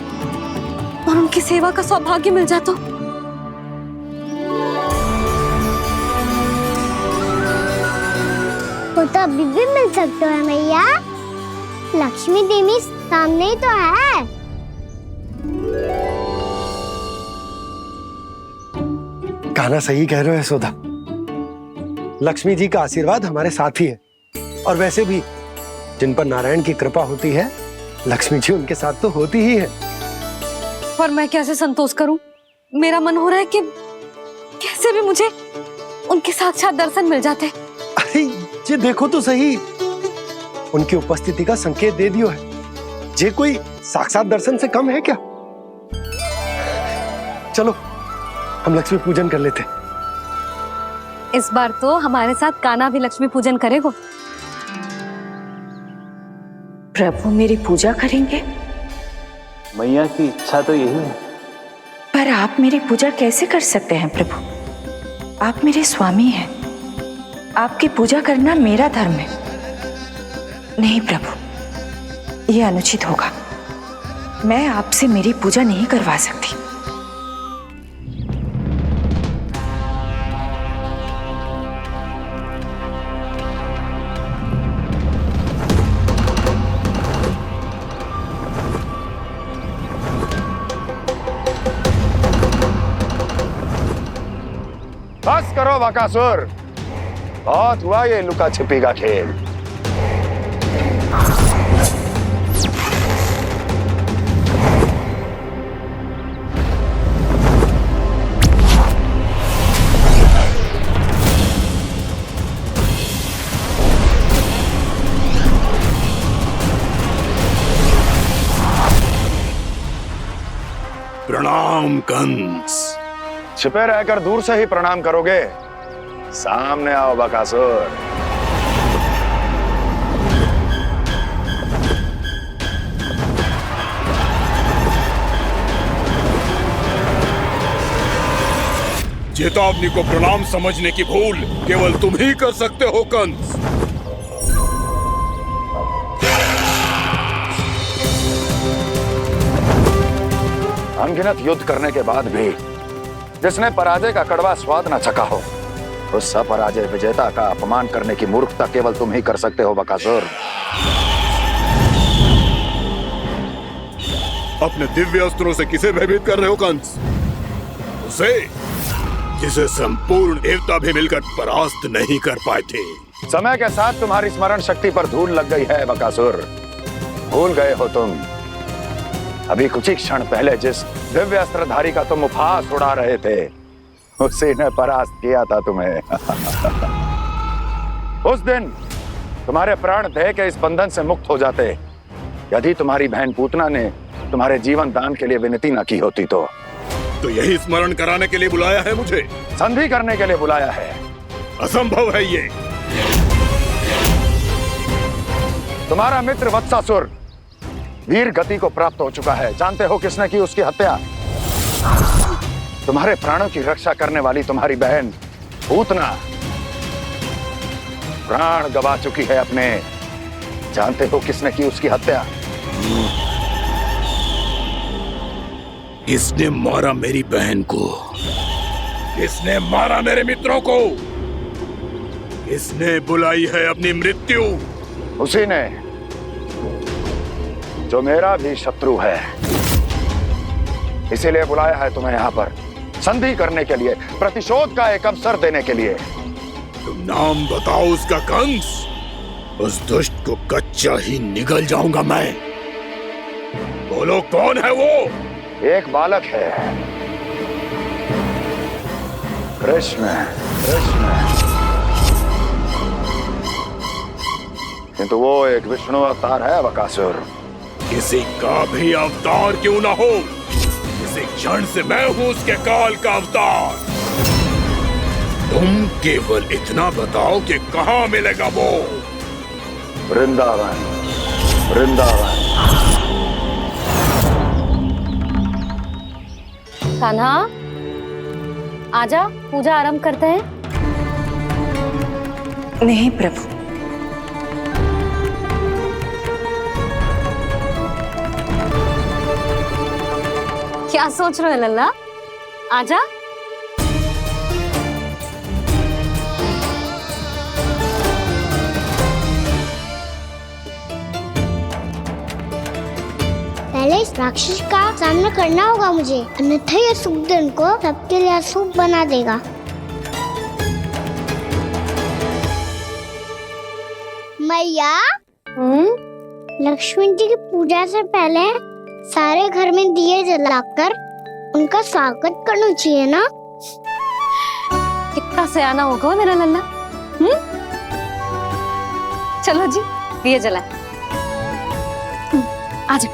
और उनकी सेवा का सौभाग्य मिल जाता। वो तो अभी भी मिल सकते हैं मैया, लक्ष्मी देवी सामने ही तो है। कान्हा सही कह रहे हो यशोदा, लक्ष्मी जी का आशीर्वाद हमारे साथ ही है। और वैसे भी जिन पर नारायण की कृपा होती है, लक्ष्मी जी उनके साथ तो होती ही है। पर मैं कैसे संतोष करूं? मेरा मन हो रहा है कि कैसे भी मुझे उनके साक्षात दर्शन मिल जाते। अरे ये देखो तो सही, उनकी उपस्थिति का संकेत दे दियो है। ये कोई साक्षात दर्शन से कम है क्या? चलो हम लक्ष्मी पूजन कर लेते। इस बार तो हमारे साथ कान्हा भी लक्ष्मी पूजन करेगा। प्रभु मेरी पूजा करेंगे? मैया की इच्छा तो यही है। पर आप मेरी पूजा कैसे कर सकते हैं प्रभु? आप मेरे स्वामी हैं, आपकी पूजा करना मेरा धर्म है। नहीं प्रभु, यह अनुचित होगा। मैं आपसे मेरी पूजा नहीं करवा सकती। बस करो बकासुर, बहुत हुआ ये लुका छिपी का खेल। प्रणाम कंस। छिपे रहकर दूर से ही प्रणाम करोगे? सामने आओ बकासुर। चेतावनी को प्रणाम समझने की भूल केवल तुम ही कर सकते हो कंस। अनगिनत युद्ध करने के बाद भी जिसने पराजय का कड़वा स्वाद न चखा हो, उस अपराजय विजेता का अपमान करने की मूर्खता केवल तुम ही कर सकते हो बकासुर। अपने दिव्य अस्त्रों से किसे भयभीत कर रहे हो कंस? उसे जिसे संपूर्ण देवता भी मिलकर परास्त नहीं कर पाए थे। समय के साथ तुम्हारी स्मरण शक्ति पर धूल लग गई है बकासुर। भूल गए हो तुम अभी कुछ ही क्षण पहले जिस दिव्य अस्त्रधारी का तुम उपहास उड़ा रहे थे, उसी ने परास्त किया था तुम्हें। उस दिन तुम्हारे प्राण देह के इस बंधन से मुक्त हो जाते यदि तुम्हारी बहन पूतना ने तुम्हारे जीवन दान के लिए विनती न की होती तो यही स्मरण कराने के लिए बुलाया है मुझे? संधि करने के लिए बुलाया है। असंभव है ये। तुम्हारा मित्र वत्सासुर वीर गति को प्राप्त हो चुका है। जानते हो किसने की उसकी हत्या? तुम्हारे प्राणों की रक्षा करने वाली तुम्हारी बहन पूतना प्राण गवा चुकी है अपने। जानते हो किसने की उसकी हत्या? किसने मारा मेरी बहन को? किसने मारा मेरे मित्रों को? किसने बुलाई है अपनी मृत्यु? उसी ने जो मेरा भी शत्रु है। इसीलिए बुलाया है तुम्हें यहाँ पर संधि करने के लिए, प्रतिशोध का एक अवसर देने के लिए। तुम नाम बताओ उसका कंस। उस दुष्ट को कच्चा ही निगल जाऊंगा मैं। बोलो कौन है वो? एक बालक है, कृष्ण। किंतु वो एक विष्णु अवतार है बकासुर। किसी का भी अवतार क्यों ना हो, इसी क्षण से मैं हूं उसके काल का अवतार। तुम केवल इतना बताओ कि कहां मिलेगा वो? वृंदावन। वृंदावन। कान्हा, आजा, पूजा आरंभ करते हैं। नहीं प्रभु, क्या सोच रहे हो लल्ला? आजा। पहले इस राक्षस का सामना करना होगा मुझे, अन्यथा ये शुभ दिन को सबके लिए अशुभ बना देगा। मैया, लक्ष्मी जी की पूजा से पहले सारे घर में दिए जलाकर उनका स्वागत करना चाहिए ना? कितना सयाना होगा मेरा लल्ला। चलो जी, दिए जलाए। आजा।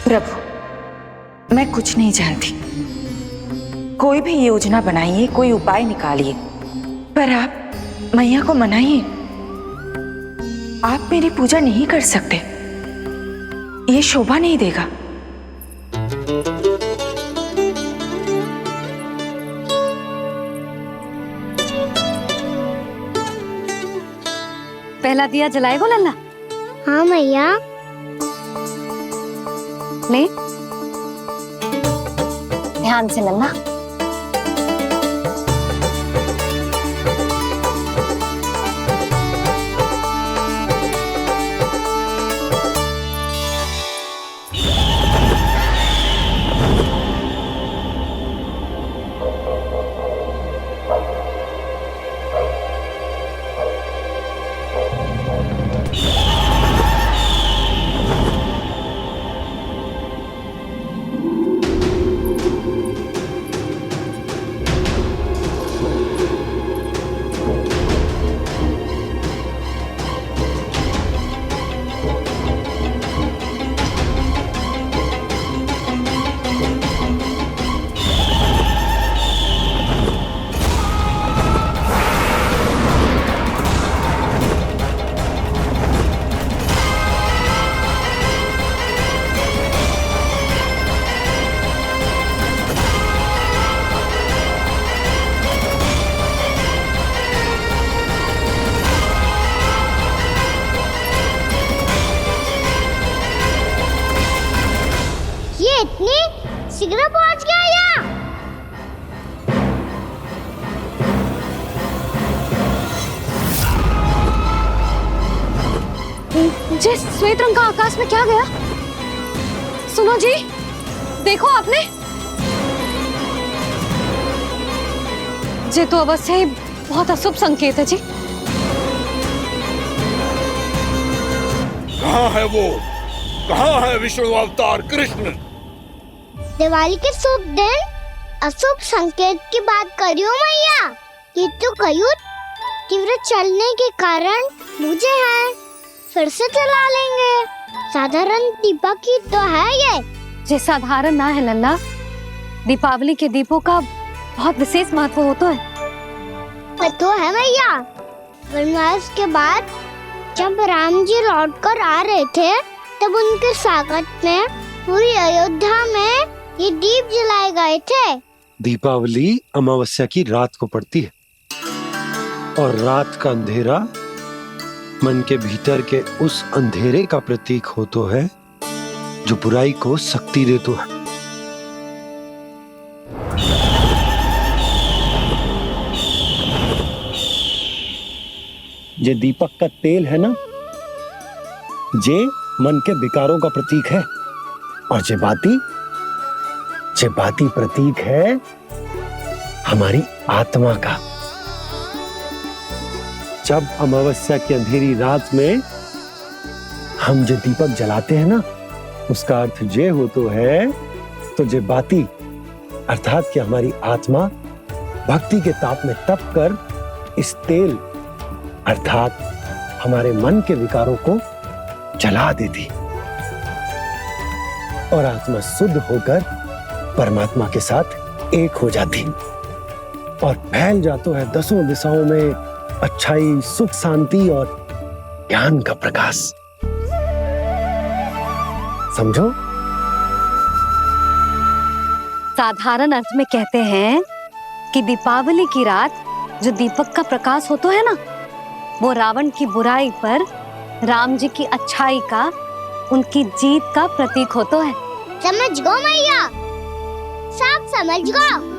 प्रभु, मैं कुछ नहीं जानती। कोई भी योजना बनाइए, कोई उपाय निकालिए, पर आप मैया को मनाइए। आप मेरी पूजा नहीं कर सकते, ये शोभा नहीं देगा। पहला दिया जलाएगो लल्ला? हाँ मैया। ले, ध्यान से लल्ला। इतनी शीघ्र पहुंच गया यहाँ? जी श्वेत रंग का आकाश में क्या गया? सुनो जी, देखो आपने, ये तो अवश्य ही बहुत अशुभ संकेत है जी। कहाँ है वो? कहाँ है विष्णु अवतार कृष्ण? दिवाली के शुभ दिन अशुभ संकेत की बात कर रही हूँ मैया। ये तो कयूर तीव्र चलने के कारण मुझे है, फिर से चला लेंगे। साधारण दीपक ही तो है ये साधारण ना है लल्ला, दीपावली के दीपों का बहुत विशेष महत्व होता है। तो है मैया, वनवास के बाद जब राम जी लौट कर आ रहे थे तब उनके स्वागत में पूरी अयोध्या में ये दीप जलाए गए थे। दीपावली अमावस्या की रात को पड़ती है और रात का अंधेरा मन के भीतर के उस अंधेरे का प्रतीक हो तो है जो बुराई को शक्ति दे तो है। ये दीपक का तेल है ना, जे मन के विकारों का प्रतीक है, और जे बाती प्रतीक है हमारी आत्मा का। जब अमावस्या की अंधेरी रात में हम जो दीपक जलाते हैं ना, उसका अर्थ ये हो तो है, तो जे बाती अर्थात कि हमारी आत्मा भक्ति के ताप में तप कर इस तेल अर्थात हमारे मन के विकारों को जला देती और आत्मा शुद्ध होकर परमात्मा के साथ एक हो जाती और फैल जाता है दसों दिशाओं में अच्छाई, सुख, शांति और ज्ञान का प्रकाश। समझो? साधारण अर्थ में कहते हैं कि दीपावली की रात जो दीपक का प्रकाश होता है ना, वो रावण की बुराई पर राम जी की अच्छाई का, उनकी जीत का प्रतीक होता है। समझ गो मैया, सब समझ गो।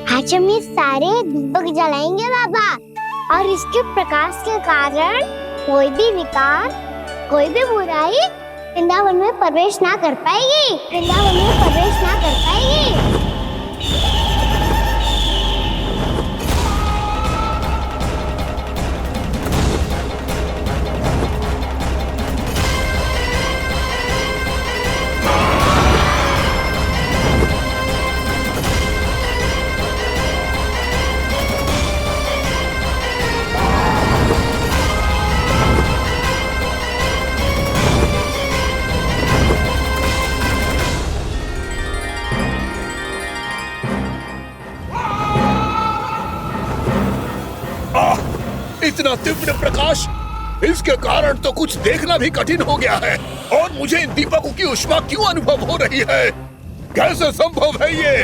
आज हम ये सारे दीपक जलाएंगे बाबा, और इसके प्रकाश के कारण कोई भी विकार, कोई भी बुराई वृंदावन में प्रवेश ना कर पाएगी, वृंदावन में प्रवेश ना कर पाएगी। इतना तीव्र प्रकाश, इसके कारण तो कुछ देखना भी कठिन हो गया है। और मुझे इन दीपकों की ऊष्मा क्यों अनुभव हो रही है? कैसे संभव है ये?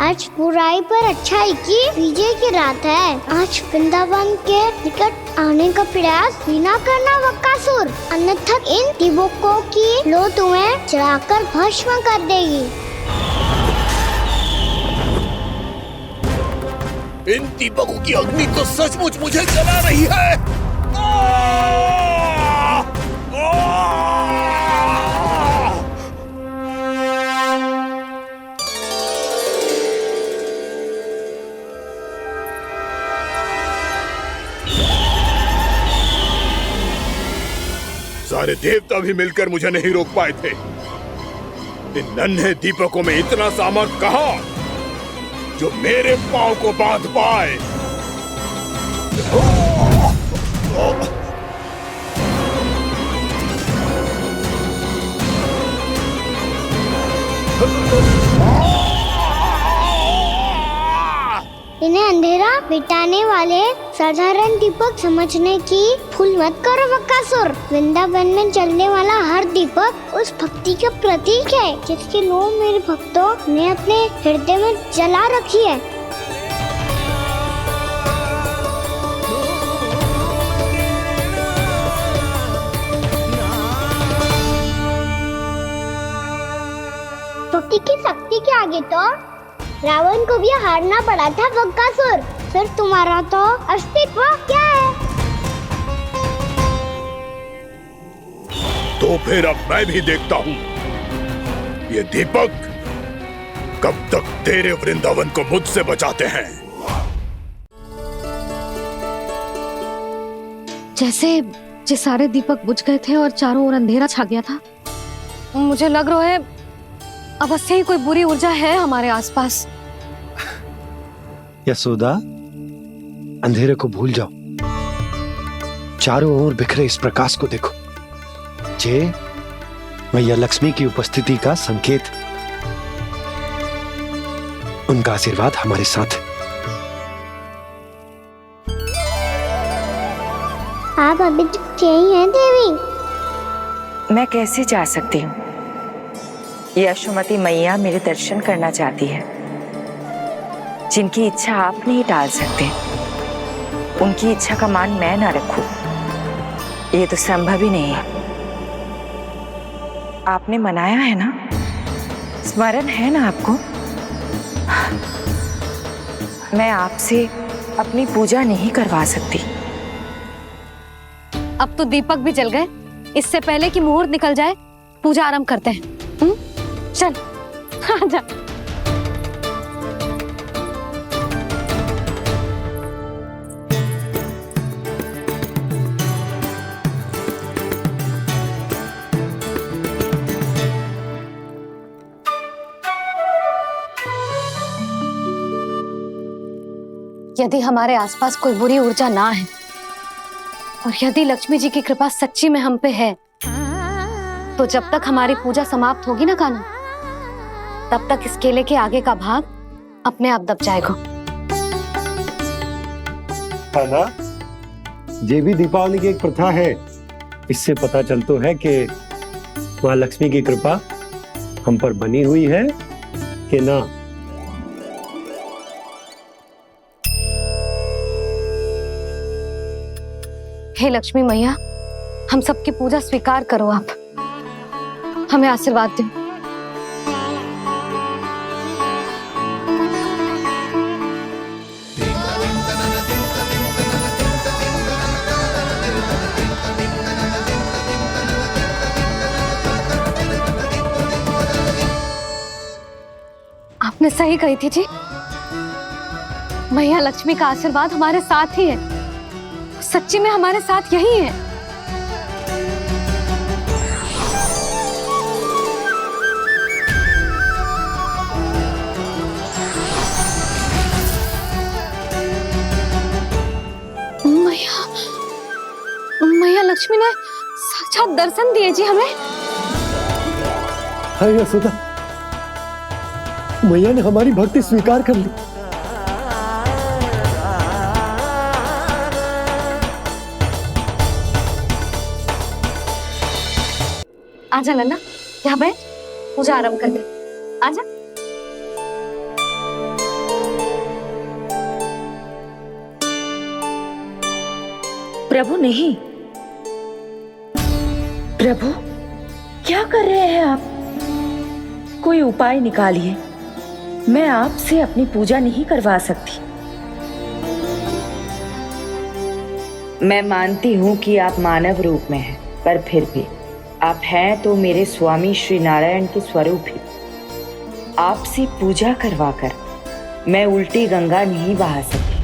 आज बुराई पर अच्छाई की विजय की रात है। आज वृंदावन के निकट आने का प्रयास भी ना करना बकासुर, अन्यथा इन दीपकों की लो तुम्हें जलाकर भस्म कर देगी। इन दीपकों की अग्नि तो सचमुच मुझे जला रही है। सारे देवता भी मिलकर मुझे नहीं रोक पाए थे। इन नन्हे दीपकों में इतना सामर्थ्य कहां जो मेरे पांव को बांध पाए। इन्हें अंधेरा मिटाने वाले साधारण दीपक समझने की भूल मत करो बकासुर। वृंदावन में जलने वाला हर दीपक उस भक्ति का प्रतीक है जिसकी लो मेरे भक्तों ने अपने हृदय में जला रखी है। भक्ति की शक्ति के आगे तो रावण को भी हारना पड़ा था बकासुर। फिर तुम्हारा तो अस्तित्व क्या है? तो फिर अब मैं भी देखता हूँ ये दीपक कब तक तेरे वृंदावन को मुझसे बचाते हैं। जैसे सारे दीपक बुझ गए थे और चारों ओर अंधेरा छा गया था, मुझे लग रहा है अवश्य ही कोई बुरी ऊर्जा है हमारे आसपास। यशोदा, अंधेरे को भूल जाओ, चारों ओर बिखरे इस प्रकाश को देखो। जे मैया लक्ष्मी की उपस्थिति का संकेत, उनका आशीर्वाद हमारे साथ है। आप अभी तक यही हैं देवी? मैं कैसे जा सकती हूँ? यशोमती मैया मेरे दर्शन करना चाहती है। जिनकी इच्छा आप नहीं टाल सकते, उनकी इच्छा का मान मैं ना रखूं, ये तो संभव ही नहीं है। आपने मनाया है ना, स्मरण है ना आपको? मैं आपसे अपनी पूजा नहीं करवा सकती। अब तो दीपक भी जल गए, इससे पहले कि मुहूर्त निकल जाए पूजा आरंभ करते हैं। चल आजा। यदि हमारे आसपास कोई बुरी ऊर्जा ना है और यदि लक्ष्मी जी की कृपा सच्ची में हम पे है, तो जब तक हमारी पूजा समाप्त होगी ना कान्हा, तब तक इस केले के आगे का भाग अपने आप दब जाएगा। कान्हा, ये भी दीपावली की एक प्रथा है। इससे पता चलता है कि माँ लक्ष्मी की कृपा हम पर बनी हुई है कि ना। हे लक्ष्मी मैया, हम सबकी पूजा स्वीकार करो, आप हमें आशीर्वाद दो। आपने सही कही थी जी, मैया लक्ष्मी का आशीर्वाद हमारे साथ ही है, सच्ची में हमारे साथ यही है। मैया लक्ष्मी ने साक्षात दर्शन दिए जी हमें। हाय यशोदा, मैया ने हमारी भक्ति स्वीकार कर ली। आजा लन्ना, यहाँ बैठ, पूजा आरंभ कर दे। आजा। प्रभु नहीं, प्रभु क्या कर रहे हैं आप? कोई उपाय निकालिए, मैं आपसे अपनी पूजा नहीं करवा सकती। मैं मानती हूँ कि आप मानव रूप में हैं, पर फिर भी आप हैं तो मेरे स्वामी श्री नारायण के स्वरूप ही। आपसे पूजा करवाकर मैं उल्टी गंगा नहीं बहा सकी।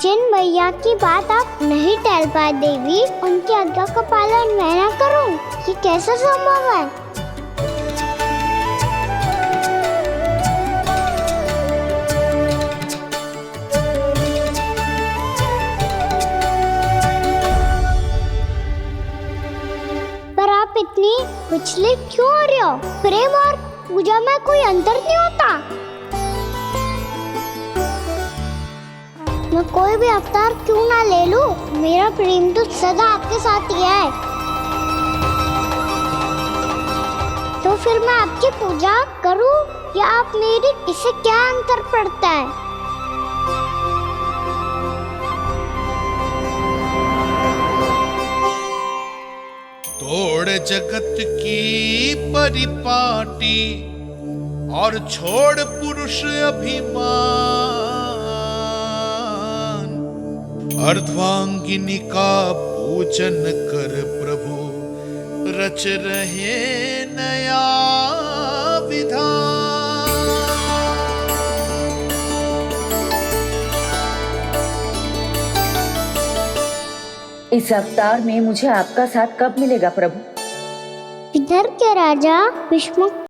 जिन भैया की बात आप नहीं टाल पाए देवी, उनकी आज्ञा का पालन मैं ना करूं, ये कैसा संभव है? पर आप इतनी विचलित क्यों हो रहे हो? प्रेम और पूजा में कोई अंतर नहीं होता। मैं कोई भी अवतार क्यों ना ले लूं, मेरा प्रेम तो सदा आपके साथ ही है। तो फिर मैं आपकी पूजा करूं या आप मेरी, इससे क्या अंतर पड़ता है? तोड़ जगत की परिपाटी और छोड़ पुरुष अभिमान, अर्धांगिनी का पूजन कर प्रभु, रच रहे नया विधान। इस अवतार में मुझे आपका साथ कब मिलेगा प्रभु? इधर के राजा भीष्म